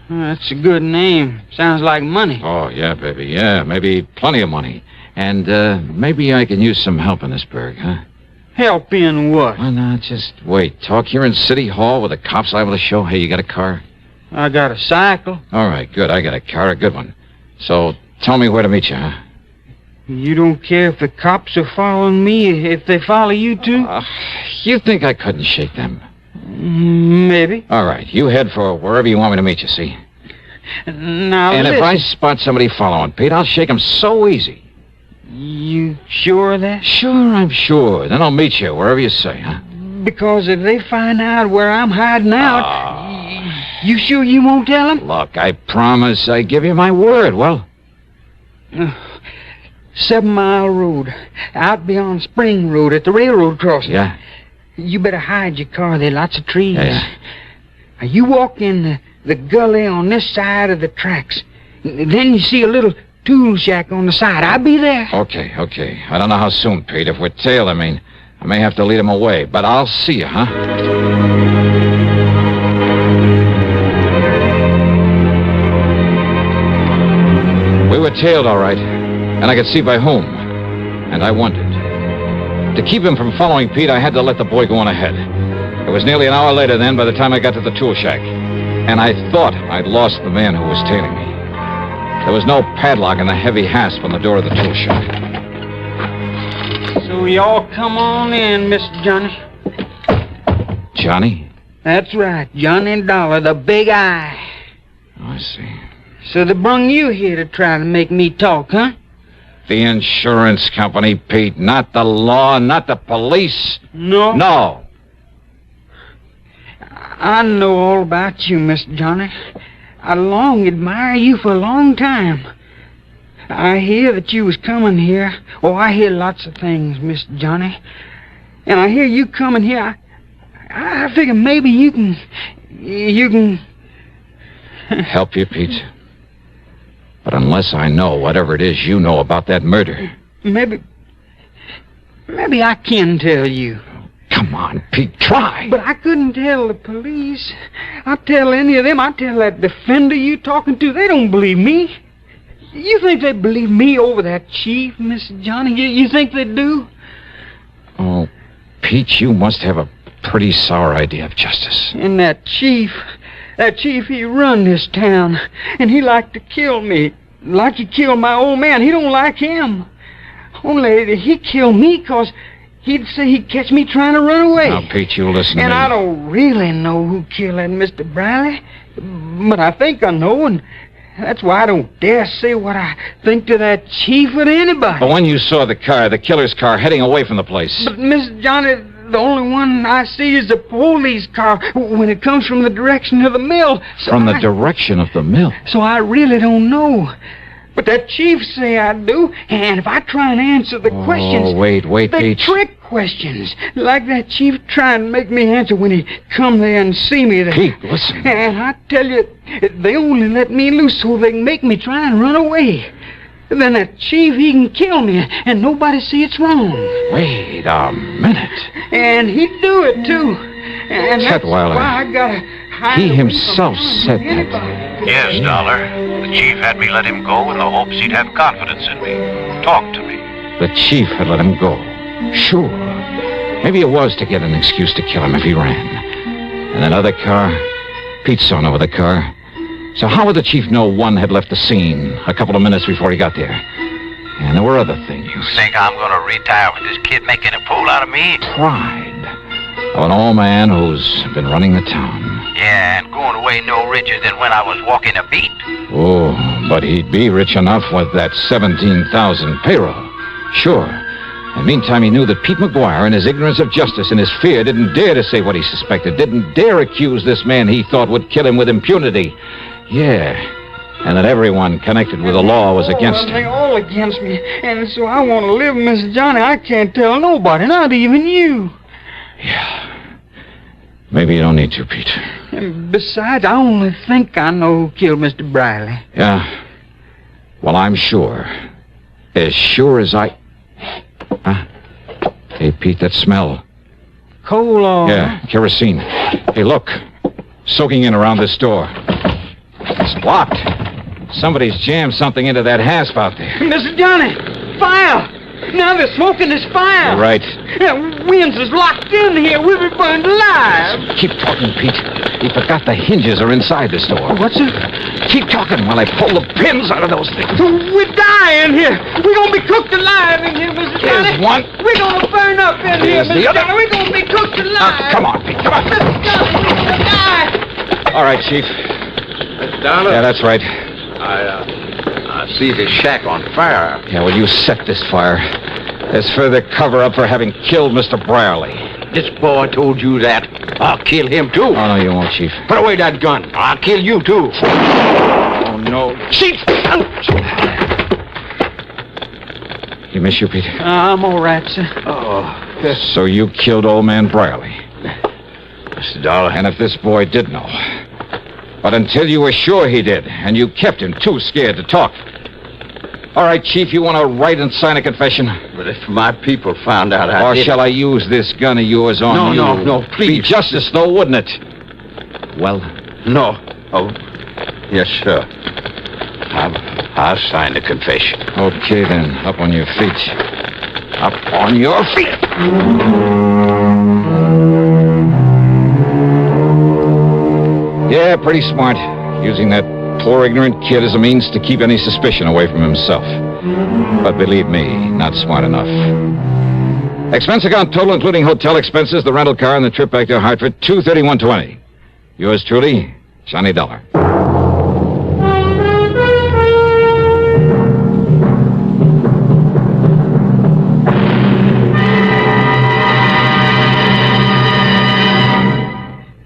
That's a good name. Sounds like money. Oh, yeah, baby, yeah. Maybe plenty of money. And maybe I can use some help in this burg, huh? Help in what? Why not? Just wait. Talk here in City Hall with the cops liable to show. Hey, you got a car? I got a cycle. All right, good. I got a car, a good one. So tell me where to meet you, huh? You don't care if the cops are following me, if they follow you too? You think I couldn't shake them? Maybe. All right, you head for wherever you want me to meet you, see? Now, and listen. if I spot somebody following, Pete, I'll shake them so easy. You sure of that? Sure, I'm sure. Then I'll meet you wherever you say, huh? Because if they find out where I'm hiding out, you sure you won't tell them? Look, I promise. I give you my word. Well? 7 Mile Road, out beyond Spring Road at the railroad crossing. Yeah. You better hide your car. There are lots of trees. Yeah. Now, you walk in the gully on this side of the tracks. Then you see a little tool shack on the side. I'll be there. Okay. I don't know how soon, Pete. If we're tailed, I may have to lead him away. But I'll see you, huh? We were tailed, all right. And I could see by whom. And I wondered. To keep him from following Pete, I had to let the boy go on ahead. It was nearly an hour later then by the time I got to the tool shack. And I thought I'd lost the man who was tailing me. There was no padlock and a heavy hasp on the door of the tool shop. So y'all come on in, Mr. Johnny. Johnny? That's right, Johnny Dollar, the big eye. Oh, I see. So they brung you here to try to make me talk, huh? The insurance company, Pete, not the law, not the police. No? No. I know all about you, Mr. Johnny. I long admire you for a long time. I hear that you was coming here. Oh, I hear lots of things, Mr. Johnny. And I hear you coming here. I figure maybe you can... Help you, Pete? But unless I know whatever it is you know about that murder... Maybe I can tell you. Come on, Pete, try. But I couldn't tell the police. I'd tell any of them. I'd tell that defender you talking to. They don't believe me. You think they believe me over that chief, Mr. Johnny? You think they do? Oh, Pete, you must have a pretty sour idea of justice. And that chief, he run this town. And he like to kill me. Like he killed my old man. He don't like him. Only he killed me because he'd say he'd catch me trying to run away. Now, Pete, you listen to me. And I don't really know who killed that Mr. Brierly. But I think I know, and that's why I don't dare say what I think to that chief or to anybody. But when you saw the killer's car, heading away from the place... But, Mr. Johnny, The only one I see is the police car when it comes from the direction of the mill. So From the direction of the mill? So I really don't know. But that chief say I do, and if I try and answer the questions... Oh, wait, the Pete. trick questions, like that chief trying to make me answer when he come there and see me there. Pete, listen. And I tell you, they only let me loose so they can make me try and run away. Then that chief, he can kill me, and nobody see it's wrong. Wait a minute. And he'd do it, too. And that's Chetweiler. why I gotta hide He away himself from said anybody. that. Yes, Dollar. The chief had me let him go in the hopes he'd have confidence in me. Talk to me. The chief had let him go. Sure. Maybe it was to get an excuse to kill him if he ran. And that other car, Pete saw no other car. So how would the chief know one had left the scene a couple of minutes before he got there? And there were other things. You think I'm gonna retire with this kid making a fool out of me? Pride of an old man who's been running the town. Yeah, and going away no richer than when I was walking a beat. Oh, but he'd be rich enough with that 17,000 payroll. Sure. And meantime, he knew that Pete McGuire, in his ignorance of justice and his fear, didn't dare to say what he suspected, didn't dare accuse this man he thought would kill him with impunity. Yeah, and that everyone connected with the law was against him. They're all against me, and so I want to live, Miss Johnny. I can't tell nobody, not even you. Yeah. Maybe you don't need to, Pete. And besides, I only think I know who killed Mr. Briley. Yeah. Well, I'm sure. As sure as I... Huh? Hey, Pete, that smell. Coal oil. Yeah, kerosene. Hey, look. Soaking in around this door. It's locked. Somebody's jammed something into that hasp out there. Mr. Johnny, fire! Now they're smoking this fire. You're right. Winds is locked in here. We'll be burned alive. Keep talking, Pete. You forgot the hinges are inside this door. What's it? Keep talking while I pull the pins out of those things. We're dying here. We're going to be cooked alive in here, Mr. Johnny. Here's one. We're going to burn up in here, Here's the Mr. other. Johnny. We're going to be cooked alive. Come on, Pete. Come on. Mr. Johnny, we're going to die. All right, Chief. Dollar? Yeah, that's right. I see the shack on fire. Yeah, well, you set this fire. There's further cover-up for having killed Mr. Brierly. This boy told you that. I'll kill him, too. Oh, no, you won't, Chief. Put away that gun. I'll kill you, too. Oh, no. Chief! You miss you, Pete? I'm all right, sir. Oh, So you killed old man Brierly. Mr. Dollar. And if this boy did know. But until you were sure he did, and you kept him too scared to talk. All right, Chief, you want to write and sign a confession? But if my people found out I Or did... shall I use this gun of yours on you? No, please. Be justice, though, wouldn't it? Well, No. Oh, yes, sir. I'll sign the confession. okay, then. Up on your feet. Up on your feet! Yeah, pretty smart. Using that poor, ignorant kid as a means to keep any suspicion away from himself. But believe me, not smart enough. Expense account total, including hotel expenses, the rental car, and the trip back to Hartford, $231.20. Yours truly, Johnny Dollar.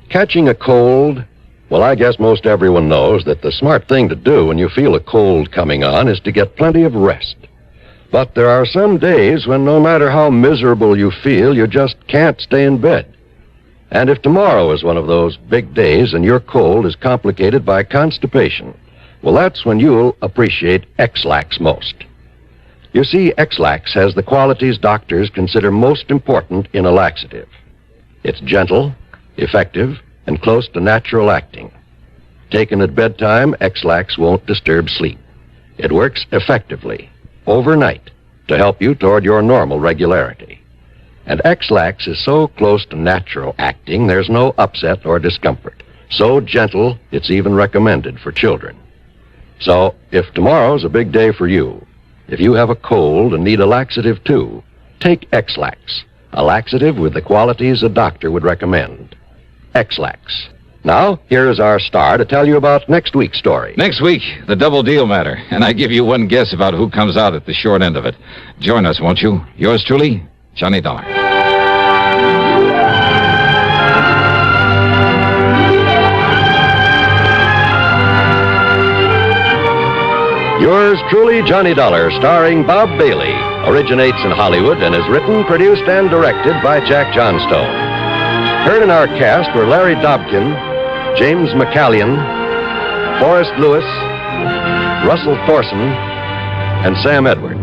Catching a cold? Well, I guess most everyone knows that the smart thing to do when you feel a cold coming on is to get plenty of rest. But there are some days when no matter how miserable you feel, you just can't stay in bed. And if tomorrow is one of those big days and your cold is complicated by constipation, well, that's when you'll appreciate X-Lax most. You see, X-Lax has the qualities doctors consider most important in a laxative. It's gentle, effective, and close to natural acting. Taken at bedtime, X-Lax won't disturb sleep. It works effectively, overnight, to help you toward your normal regularity. And X-Lax is so close to natural acting, there's no upset or discomfort. So gentle, it's even recommended for children. So, if tomorrow's a big day for you, if you have a cold and need a laxative too, take X-Lax, a laxative with the qualities a doctor would recommend. X-Lax. Now, here is our star to tell you about next week's story. Next week, the double deal matter. And I give you one guess about who comes out at the short end of it. Join us, won't you? Yours truly, Johnny Dollar. Yours truly, Johnny Dollar, starring Bob Bailey, originates in Hollywood and is written, produced, and directed by Jack Johnstone. Heard in our cast were Larry Dobkin, James McCallion, Forrest Lewis, Russell Thorson, and Sam Edwards.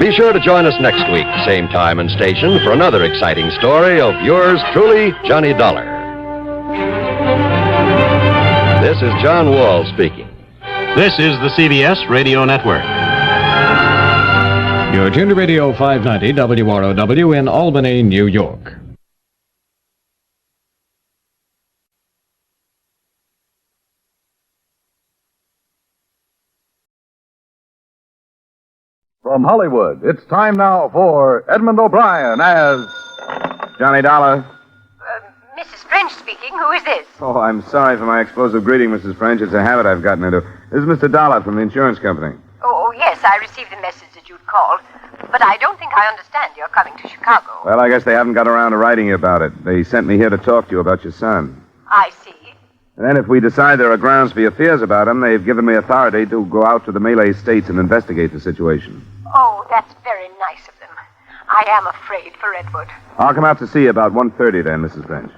Be sure to join us next week, same time and station, for another exciting story of yours truly, Johnny Dollar. This is John Wall speaking. This is the CBS Radio Network. You're tuned to Radio 590 WROW in Albany, New York. From Hollywood, it's time now for Edmund O'Brien as Johnny Dollar. Mrs. French speaking. Who is this? Oh, I'm sorry for my explosive greeting, Mrs. French. It's a habit I've gotten into. This is Mr. Dollar from the insurance company. Oh, yes, I received the message that you'd called. But I don't think I understand you're coming to Chicago. Well, I guess they haven't got around to writing you about it. They sent me here to talk to you about your son. I see. And then if we decide there are grounds for your fears about him, they've given me authority to go out to the Malay states and investigate the situation. Oh, that's very nice of them. I am afraid for Edward. I'll come out to see you about 1:30 then, Mrs. French.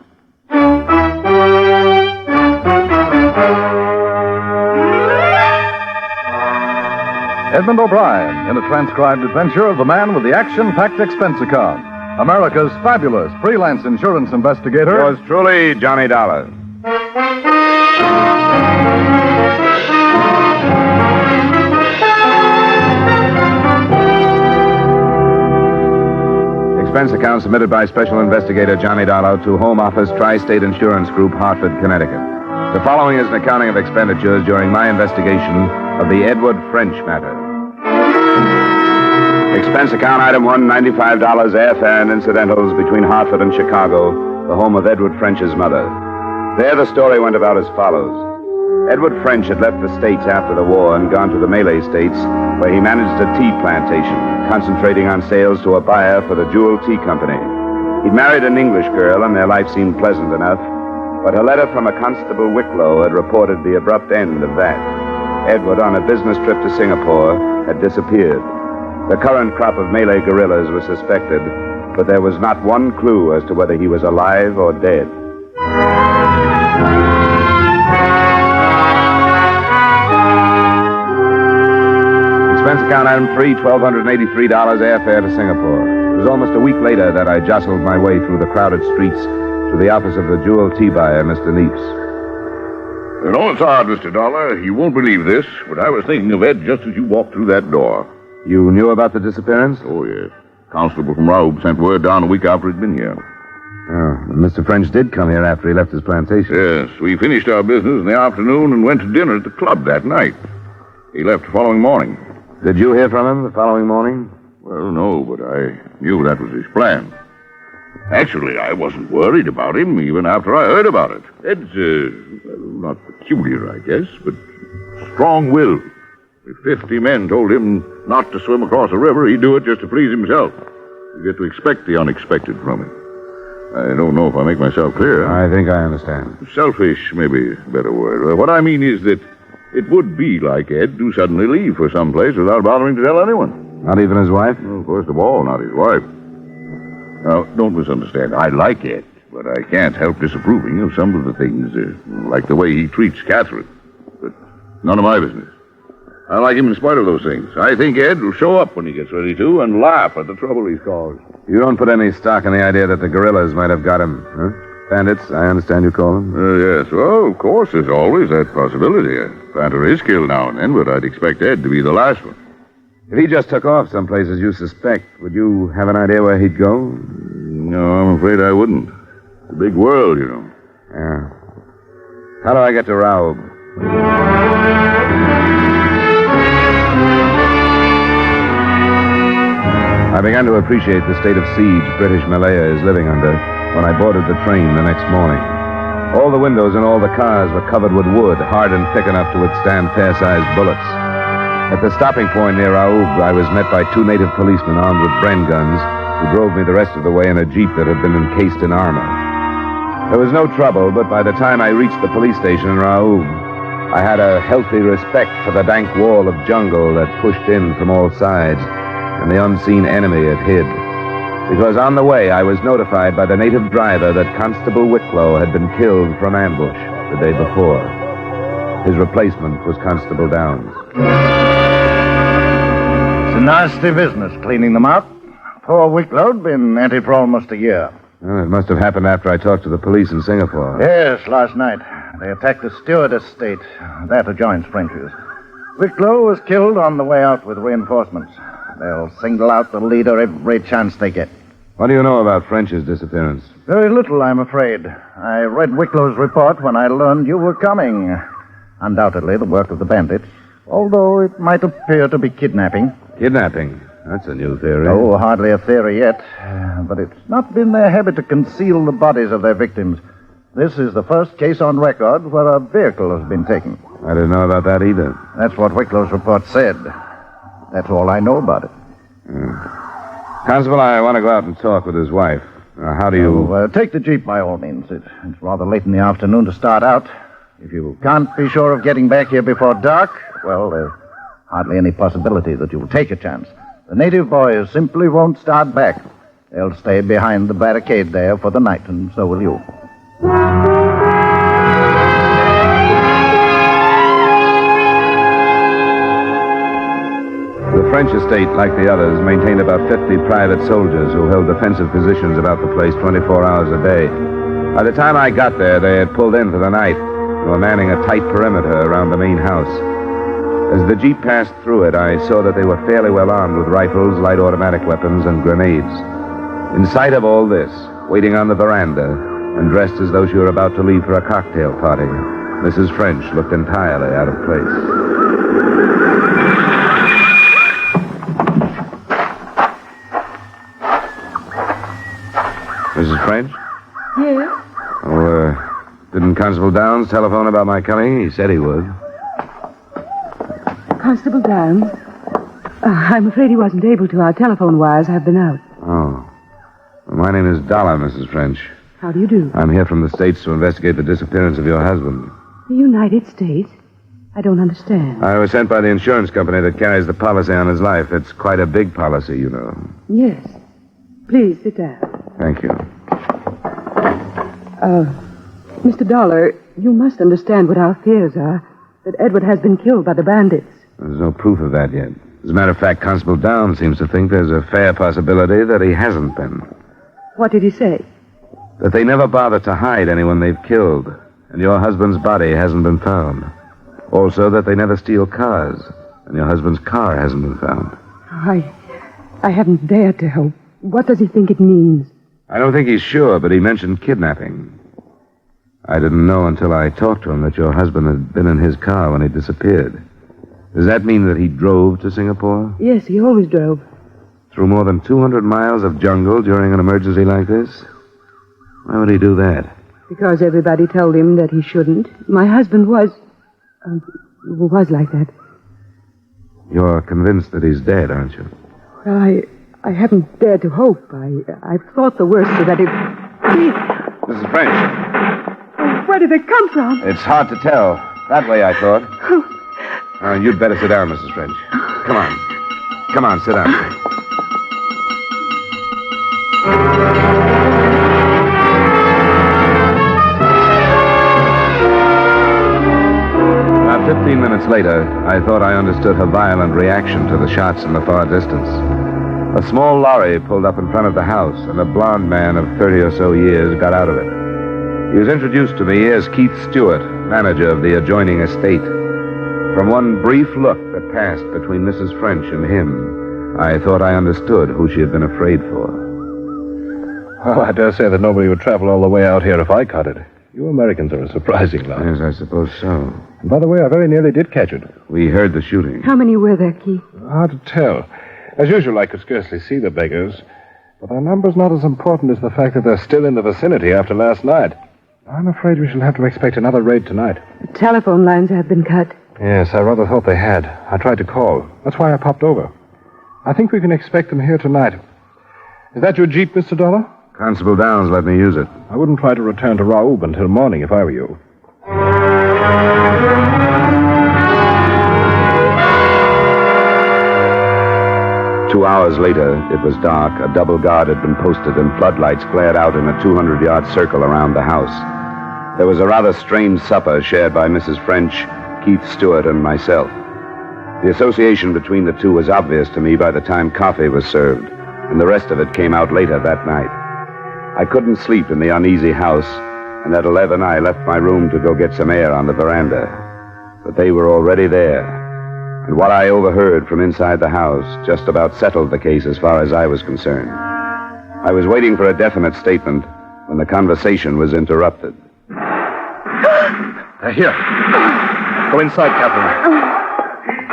Edmund O'Brien in a transcribed adventure of the man with the action-packed expense account. America's fabulous freelance insurance investigator. Yours truly, Johnny Dollar. Expense account submitted by Special Investigator Johnny Dollar to Home Office Tri-State Insurance Group, Hartford, Connecticut. The following is an accounting of expenditures during my investigation of the Edward French matter. Expense account item 1, $95 airfare and incidentals between Hartford and Chicago, the home of Edward French's mother. There the story went about as follows. Edward French had left the States after the war and gone to the Malay States, where he managed a tea plantation, concentrating on sales to a buyer for the Jewel Tea Company. He'd married an English girl, and their life seemed pleasant enough, but a letter from a Constable Wicklow had reported the abrupt end of that. Edward, on a business trip to Singapore, had disappeared. The current crop of Malay guerrillas was suspected, but there was not one clue as to whether he was alive or dead. Expense account item 3, $1,283 airfare to Singapore. It was almost a week later that I jostled my way through the crowded streets to the office of the Jewel Tea buyer, Mr. Neeps. You know, it's odd, Mr. Dollar. You won't believe this, but I was thinking of Ed just as you walked through that door. You knew about the disappearance? Oh, yes. Constable from Raub sent word down a week after he'd been here. Oh, Mr. French did come here after he left his plantation. Yes, we finished our business in the afternoon and went to dinner at the club that night. He left the following morning. Did you hear from him the following morning? Well, no, but I knew that was his plan. Actually, I wasn't worried about him even after I heard about it. Ed's, not peculiar, I guess, but strong-willed. If 50 men told him not to swim across a river, he'd do it just to please himself. You get to expect the unexpected from him. I don't know if I make myself clear. I think I understand. Selfish may be a better word. What I mean is that it would be like Ed to suddenly leave for some place without bothering to tell anyone. Not even his wife? Well, first of all, not his wife. Now, don't misunderstand. I like Ed, but I can't help disapproving of some of the things, like the way he treats Catherine. But none of my business. I like him in spite of those things. I think Ed will show up when he gets ready to and laugh at the trouble he's caused. You don't put any stock in the idea that the guerrillas might have got him, huh? Bandits, I understand you call them? Yes. Well, of course, there's always that possibility. A planter is killed now and then, but I'd expect Ed to be the last one. If he just took off someplace as you suspect, would you have an idea where he'd go? No, I'm afraid I wouldn't. It's a big world, you know. Yeah. How do I get to Raub? I began to appreciate the state of siege British Malaya is living under when I boarded the train the next morning. All the windows in all the cars were covered with wood, hard and thick enough to withstand fair-sized bullets. At the stopping point near Raub, I was met by 2 native policemen armed with Bren guns who drove me the rest of the way in a jeep that had been encased in armor. There was no trouble, but by the time I reached the police station in Raub, I had a healthy respect for the dank wall of jungle that pushed in from all sides and the unseen enemy it hid. Because on the way, I was notified by the native driver that Constable Wicklow had been killed from ambush the day before. His replacement was Constable Downs. It's a nasty business, cleaning them out. Poor Wicklow'd been at it for almost a year. Well, it must have happened after I talked to the police in Singapore. Yes, last night. They attacked the Stewart estate. That adjoins French's. Wicklow was killed on the way out with reinforcements. They'll single out the leader every chance they get. What do you know about French's disappearance? Very little, I'm afraid. I read Wicklow's report when I learned you were coming. Undoubtedly the work of the bandits, although it might appear to be kidnapping. Kidnapping? That's a new theory. Oh, hardly a theory yet. But it's not been their habit to conceal the bodies of their victims. This is the first case on record where a vehicle has been taken. I didn't know about that either. That's what Wicklow's report said. That's all I know about it. Constable, I want to go out and talk with his wife. How do you... take the Jeep by all means. It's rather late in the afternoon to start out. If you can't be sure of getting back here before dark, well, there's hardly any possibility that you'll take a chance. The native boys simply won't start back. They'll stay behind the barricade there for the night, and so will you. The French estate, like the others, maintained about 50 private soldiers who held defensive positions about the place 24 hours a day. By the time I got there, they had pulled in for the night and were manning a tight perimeter around the main house. As the Jeep passed through it, I saw that they were fairly well armed with rifles, light automatic weapons, and grenades. In sight of all this, waiting on the veranda, and dressed as though she were about to leave for a cocktail party, Mrs. French looked entirely out of place. Mrs. French? Yes? Oh, didn't Constable Downs telephone about my coming? He said he would. Constable Downs? I'm afraid he wasn't able to. Our telephone wires have been out. Oh. Well, my name is Dollar, Mrs. French. How do you do? I'm here from the States to investigate the disappearance of your husband. The United States? I don't understand. I was sent by the insurance company that carries the policy on his life. It's quite a big policy, you know. Yes. Please sit down. Thank you. Mr. Dollar, you must understand what our fears are. That Edward has been killed by the bandits. There's no proof of that yet. As a matter of fact, Constable Downs seems to think there's a fair possibility that he hasn't been. What did he say? That they never bother to hide anyone they've killed, and your husband's body hasn't been found. Also that they never steal cars, and your husband's car hasn't been found. I haven't dared to hope. What does he think it means? I don't think he's sure, but he mentioned kidnapping. I didn't know until I talked to him that your husband had been in his car when he disappeared. Does that mean that he drove to Singapore? Yes, he always drove. Through more than 200 miles of jungle during an emergency like this? Why would he do that? Because everybody told him that he shouldn't. My husband was like that. You're convinced that he's dead, aren't you? Well, I haven't dared to hope. I've thought the worst so that it... Mrs. French. Where did it come from? It's hard to tell. That way, I thought. You'd better sit down, Mrs. French. Come on. Come on, sit down. About 15 minutes later, I thought I understood her violent reaction to the shots in the far distance. A small lorry pulled up in front of the house, and a blond man of 30 or so years got out of it. He was introduced to me as Keith Stewart, manager of the adjoining estate. From one brief look that passed between Mrs. French and him, I thought I understood who she had been afraid for. Well, I dare say that nobody would travel all the way out here if I caught it. You Americans are a surprising lot. Yes, I suppose so. And by the way, I very nearly did catch it. We heard the shooting. How many were there, Keith? Hard to tell. As usual, I could scarcely see the beggars. But their number's not as important as the fact that they're still in the vicinity after last night. I'm afraid we shall have to expect another raid tonight. The telephone lines have been cut. Yes, I rather thought they had. I tried to call. That's why I popped over. I think we can expect them here tonight. Is that your Jeep, Mr. Dollar? Constable Downs let me use it. I wouldn't try to return to Raoub until morning if I were you. Two hours later, it was dark. A double guard had been posted, and floodlights glared out in a 200-yard circle around the house. There was a rather strange supper shared by Mrs. French, Keith Stewart, and myself. The association between the two was obvious to me by the time coffee was served, and the rest of it came out later that night. I couldn't sleep in the uneasy house, and at 11 I left my room to go get some air on the veranda. But they were already there. And what I overheard from inside the house just about settled the case as far as I was concerned. I was waiting for a definite statement when the conversation was interrupted. Here. Go inside, Captain.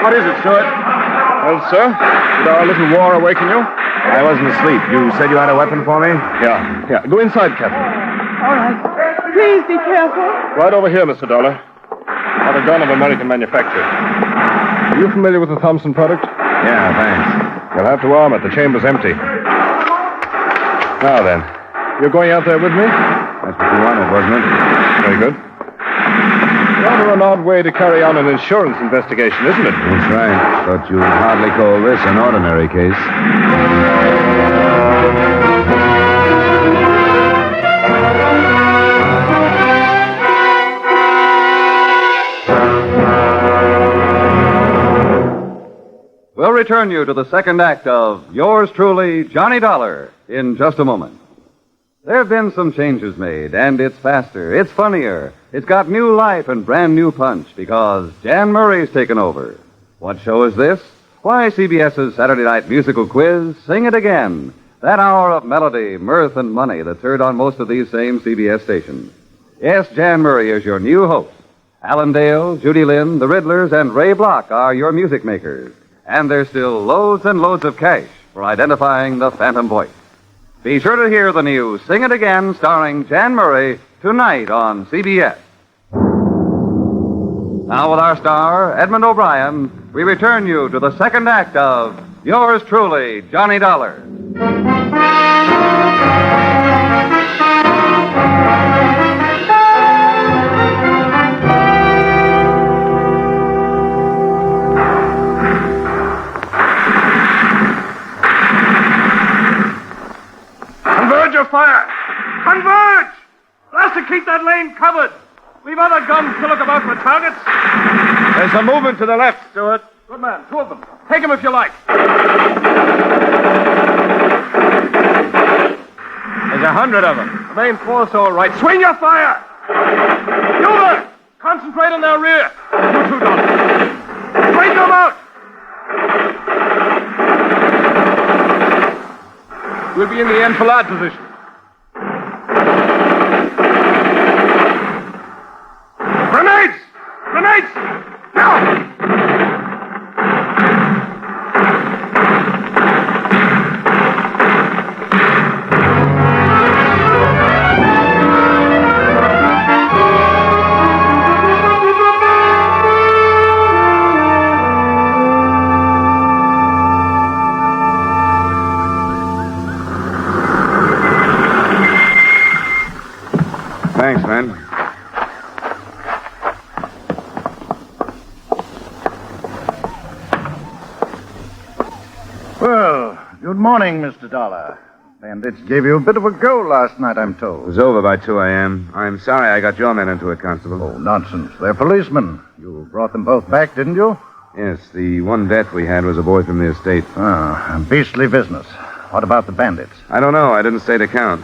What is it, Stewart? Well, sir, did our little war awaken you? I wasn't asleep. You said you had a weapon for me? Yeah. Go inside, Captain. All right. Please be careful. Right over here, Mr. Dollar. Not a gun of American manufacture. Are you familiar with the Thompson product? Yeah, thanks. You'll have to arm it. The chamber's empty. Now then, you're going out there with me? That's what you wanted, wasn't it? Very good. Rather an odd way to carry on an insurance investigation, isn't it? That's right. But you'd hardly call this an ordinary case. We'll return you to the second act of Yours Truly, Johnny Dollar, in just a moment. There have been some changes made, and it's faster, it's funnier, it's got new life and brand new punch because Jan Murray's taken over. What show is this? Why, CBS's Saturday night musical quiz, Sing It Again. That hour of melody, mirth, and money that's heard on most of these same CBS stations. Yes, Jan Murray is your new host. Alan Dale, Judy Lynn, the Riddlers, and Ray Block are your music makers. And there's still loads and loads of cash for identifying the phantom voice. Be sure to hear the new Sing It Again starring Jan Murray tonight on CBS. Now with our star, Edmund O'Brien, we return you to the second act of Yours Truly, Johnny Dollar. Converge your fire! Converge! Blast to keep that lane covered! We've other guns to look about for targets. There's a movement to the left, Stewart. Good man, two of them. Take them if you like. There's 100 of them. The main force all right. Swing your fire! You there! Concentrate on their rear. You two, Dollar. Straighten them out! We'll be in the enfilade position. Grenades! Grenades! Now! Thanks, man. Well, good morning, Mr. Dollar. Bandits gave you a bit of a go last night, I'm told. It was over by 2 a.m. I'm sorry I got your men into it, Constable. Oh, nonsense. They're policemen. You brought them both back, didn't you? Yes, the one death we had was a boy from the estate. Ah, beastly business. What about the bandits? I don't know. I didn't stay to count.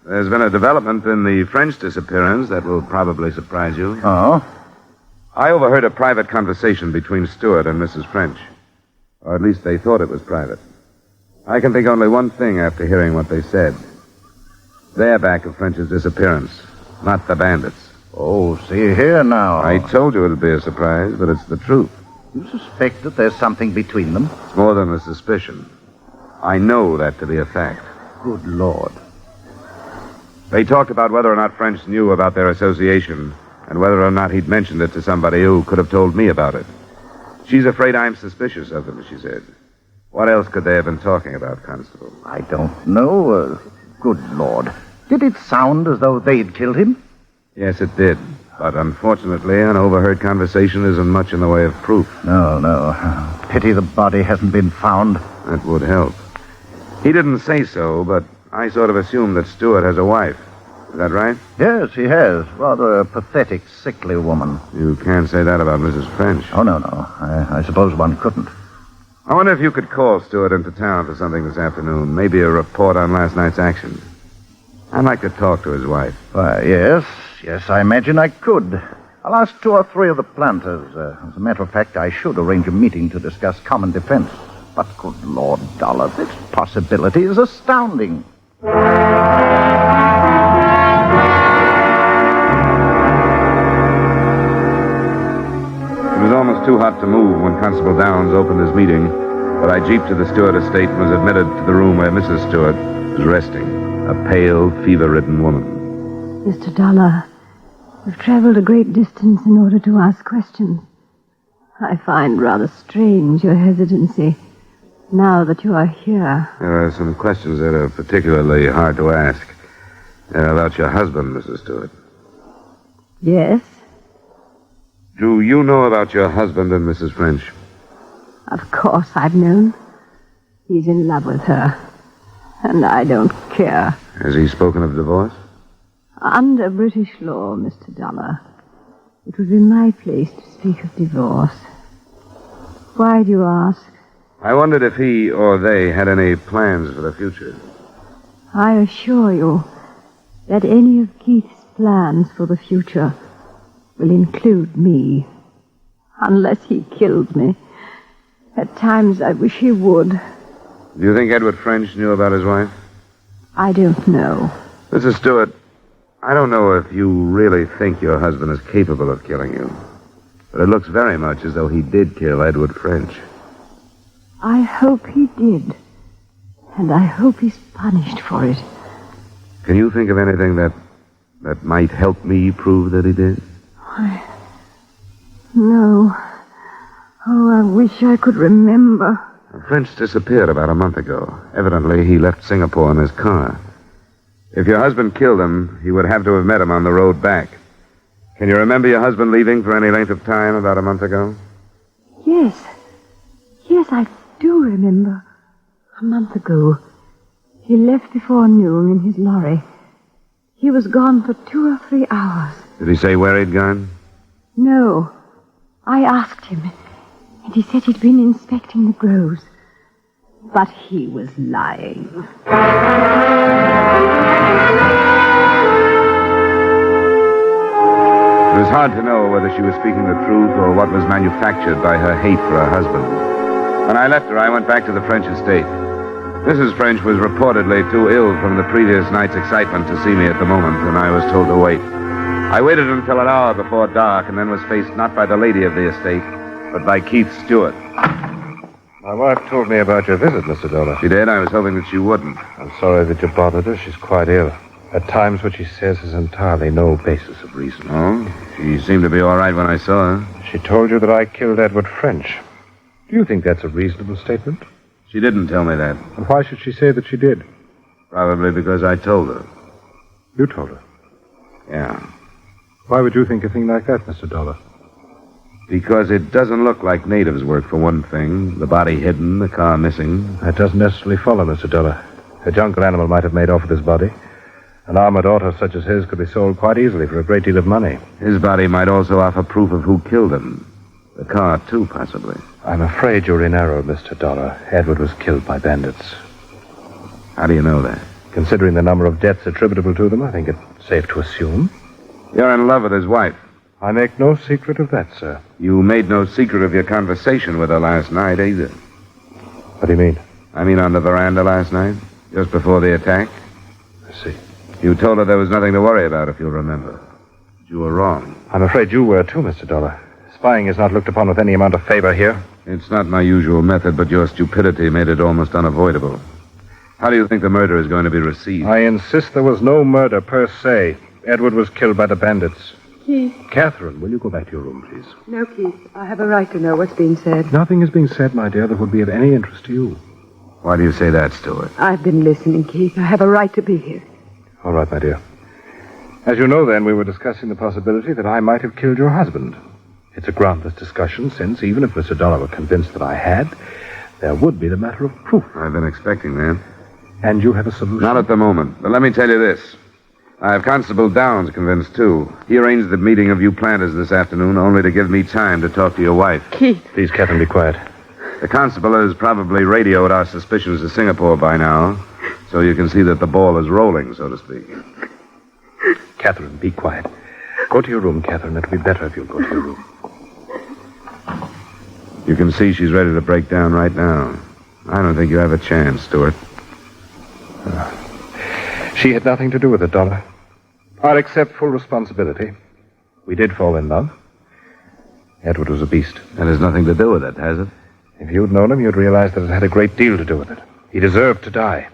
There's been a development in the French disappearance that will probably surprise you. Oh? I overheard a private conversation between Stewart and Mrs. French. Or at least they thought it was private. I can think only one thing after hearing what they said. They're back of French's disappearance, not the bandits. Oh, see here now. I told you it'd be a surprise, but it's the truth. You suspect that there's something between them? It's more than a suspicion. I know that to be a fact. Good Lord. They talked about whether or not French knew about their association and whether or not he'd mentioned it to somebody who could have told me about it. She's afraid I'm suspicious of them, she said. What else could they have been talking about, Constable? I don't know. Good Lord. Did it sound as though they'd killed him? Yes, it did. But unfortunately, an overheard conversation isn't much in the way of proof. No. Pity the body hasn't been found. That would help. He didn't say so, but I sort of assumed that Stewart has a wife. Is that right? Yes, he has. Rather a pathetic, sickly woman. You can't say that about Mrs. French. Oh, no. I suppose one couldn't. I wonder if you could call Stewart into town for something this afternoon. Maybe a report on last night's action. I'd like to talk to his wife. Why, yes, I imagine I could. I'll ask 2 or 3 of the planters. As a matter of fact, I should arrange a meeting to discuss common defense. But good Lord, Dollar, this possibility is astounding. It was almost too hot to move when Constable Downs opened his meeting, but I jeeped to the Stewart estate and was admitted to the room where Mrs. Stewart was resting. A pale, fever-ridden woman. Mr. Dollar, you've traveled a great distance in order to ask questions. I find rather strange your hesitancy now that you are here. There are some questions that are particularly hard to ask. They're about your husband, Mrs. Stewart. Yes? Do you know about your husband and Mrs. French? Of course I've known. He's in love with her. And I don't care. Has he spoken of divorce? Under British law, Mr. Dollar, it would be my place to speak of divorce. Why do you ask? I wondered if he or they had any plans for the future. I assure you that any of Keith's plans for the future will include me. Unless he kills me. At times I wish he would. Do you think Edward French knew about his wife? I don't know. Mrs. Stewart, I don't know if you really think your husband is capable of killing you. But it looks very much as though he did kill Edward French. I hope he did. And I hope he's punished for it. Can you think of anything that might help me prove that he did? No. Oh, I wish I could remember. French disappeared about a month ago. Evidently, he left Singapore in his car. If your husband killed him, he would have to have met him on the road back. Can you remember your husband leaving for any length of time about a month ago? Yes. Yes, I do remember. A month ago. He left before noon in his lorry. He was gone for 2 or 3 hours. Did he say where he'd gone? No. I asked him, and he said he'd been inspecting the groves. But he was lying. It was hard to know whether she was speaking the truth or what was manufactured by her hate for her husband. When I left her, I went back to the French estate. Mrs. French was reportedly too ill from the previous night's excitement to see me at the moment, and I was told to wait. I waited until an hour before dark and then was faced not by the lady of the estate, but by Keith Stewart. My wife told me about your visit, Mr. Dollar. She did? I was hoping that she wouldn't. I'm sorry that you bothered her. She's quite ill. At times, what she says has entirely no basis of reason. Oh? She seemed to be all right when I saw her. She told you that I killed Edward French. Do you think that's a reasonable statement? She didn't tell me that. And why should she say that she did? Probably because I told her. You told her? Yeah. Why would you think a thing like that, Mr. Dollar? Because it doesn't look like natives' work, for one thing. The body hidden, the car missing. That doesn't necessarily follow, Mr. Dollar. A jungle animal might have made off with his body. An armored auto such as his could be sold quite easily for a great deal of money. His body might also offer proof of who killed him. The car, too, possibly. I'm afraid you're in error, Mr. Dollar. Edward was killed by bandits. How do you know that? Considering the number of deaths attributable to them, I think it's safe to assume. You're in love with his wife. I make no secret of that, sir. You made no secret of your conversation with her last night, either. What do you mean? I mean on the veranda last night, just before the attack. I see. You told her there was nothing to worry about, if you'll remember. But you were wrong. I'm afraid you were, too, Mr. Dollar. Spying is not looked upon with any amount of favor here. It's not my usual method, but your stupidity made it almost unavoidable. How do you think the murder is going to be received? I insist there was no murder per se. Edward was killed by the bandits. Keith. Catherine, will you go back to your room, please? No, Keith. I have a right to know what's being said. Nothing is being said, my dear, that would be of any interest to you. Why do you say that, Stuart? I've been listening, Keith. I have a right to be here. All right, my dear. As you know, then, we were discussing the possibility that I might have killed your husband. It's a groundless discussion, since even if Mr. Dollar were convinced that I had, there would be the matter of proof. I've been expecting that. And you have a solution? Not at the moment. But let me tell you this. I have Constable Downs convinced, too. He arranged the meeting of you planters this afternoon only to give me time to talk to your wife. Keith. Please, Catherine, be quiet. The constable has probably radioed our suspicions to Singapore by now, so you can see that the ball is rolling, so to speak. Catherine, be quiet. Go to your room, Catherine. It'll be better if you'll go to your room. You can see she's ready to break down right now. I don't think you have a chance, Stuart. She had nothing to do with it, Dollar. I'll accept full responsibility. We did fall in love. Edward was a beast. That has nothing to do with it, has it? If you'd known him, you'd realize that it had a great deal to do with it. He deserved to die.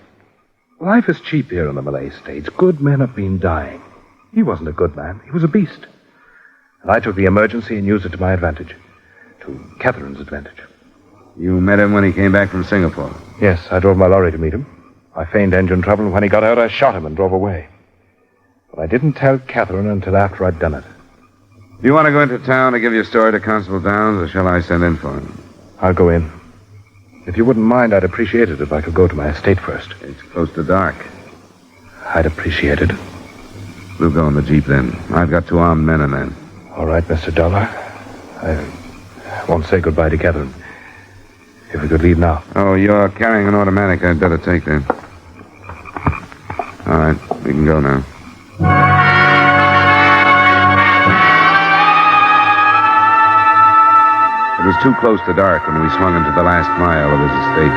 Life is cheap here in the Malay States. Good men have been dying. He wasn't a good man. He was a beast. And I took the emergency and used it to my advantage. To Catherine's advantage. You met him when he came back from Singapore? Yes, I drove my lorry to meet him. I feigned engine trouble, and when he got out, I shot him and drove away. But I didn't tell Catherine until after I'd done it. Do you want to go into town to give your story to Constable Downs, or shall I send in for him? I'll go in. If you wouldn't mind, I'd appreciate it if I could go to my estate first. It's close to dark. I'd appreciate it. We'll go in the Jeep then. I've got 2 armed men in there. All right, Mr. Dollar. I won't say goodbye to Catherine. If we could leave now. Oh, you're carrying an automatic. I'd better take that. All right, we can go now. It was too close to dark when we swung into the last mile of his estate.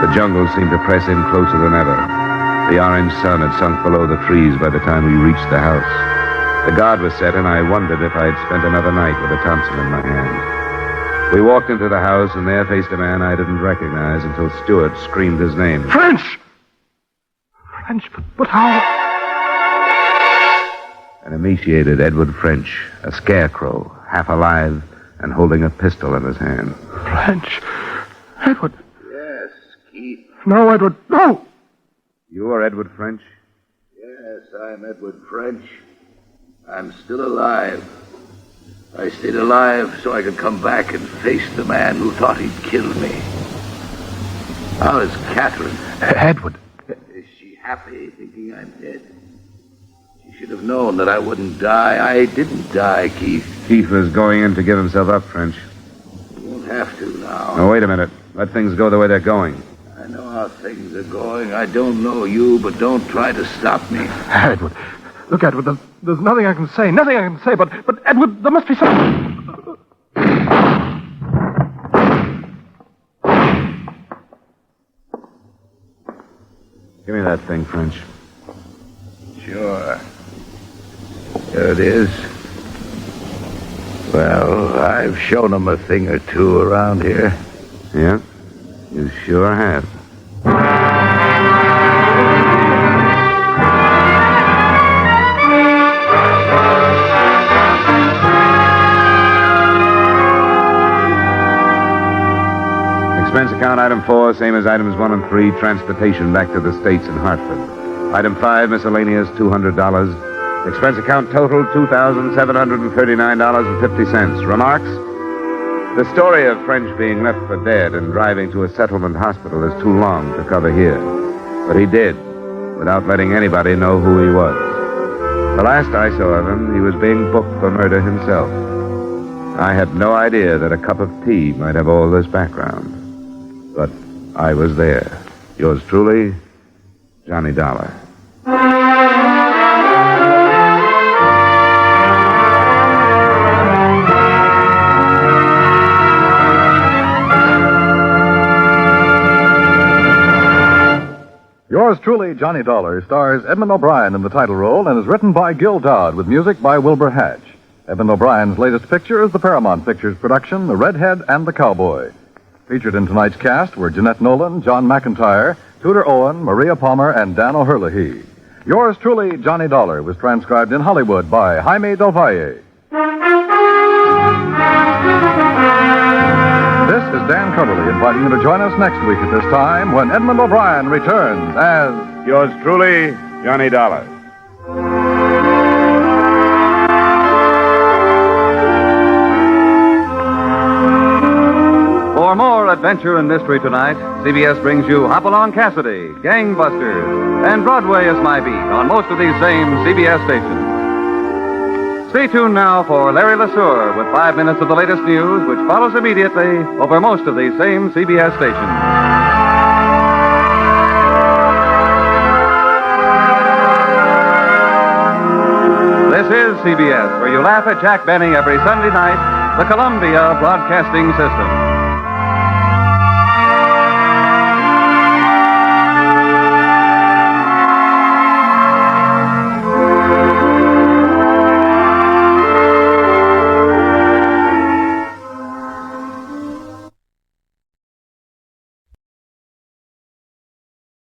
The jungle seemed to press in closer than ever. The orange sun had sunk below the trees by the time we reached the house. The guard was set, and I wondered if I had spent another night with a Thompson in my hand. We walked into the house, and there faced a man I didn't recognize until Stewart screamed his name. French! French? But how? An emaciated Edward French, a scarecrow, half alive, and holding a pistol in his hand. French? Edward? Yes, Keith. No, Edward, no! You are Edward French? Yes, I'm Edward French. I'm still alive. I stayed alive so I could come back and face the man who thought he'd killed me. How is Catherine? Edward. Is she happy thinking I'm dead? She should have known that I wouldn't die. I didn't die, Keith. Keith was going in to give himself up, French. You won't have to now. Oh, wait a minute. Let things go the way they're going. I know how things are going. I don't know you, but don't try to stop me. Edward. Look, Edward, there's nothing I can say. Nothing I can say, but Edward, there must be something. Give me that thing, French. Sure. There it is. Well, I've shown him a thing or two around here. Yeah? You sure have. Expense account item 4, same as items 1 and 3, transportation back to the States in Hartford. Item 5, miscellaneous, $200. Expense account total, $2,739.50. Remarks? The story of French being left for dead and driving to a settlement hospital is too long to cover here. But he did, without letting anybody know who he was. The last I saw of him, he was being booked for murder himself. I had no idea that a cup of tea might have all this background. But I was there. Yours truly, Johnny Dollar. Yours truly, Johnny Dollar, stars Edmund O'Brien in the title role and is written by Gil Dodd with music by Wilbur Hatch. Edmund O'Brien's latest picture is the Paramount Pictures production, The Redhead and the Cowboy. Featured in tonight's cast were Jeanette Nolan, John McIntyre, Tudor Owen, Maria Palmer, and Dan O'Herlihy. Yours truly, Johnny Dollar, was transcribed in Hollywood by Jaime Del Valle. This is Dan Coverly inviting you to join us next week at this time when Edmund O'Brien returns as... Yours truly, Johnny Dollar. adventure and mystery tonight, CBS brings you Hopalong Cassidy, Gangbusters, and Broadway is My Beat on most of these same CBS stations. Stay tuned now for Larry LeSueur with 5 minutes of the latest news, which follows immediately over most of these same CBS stations. This is CBS, where you laugh at Jack Benny every Sunday night, the Columbia Broadcasting System.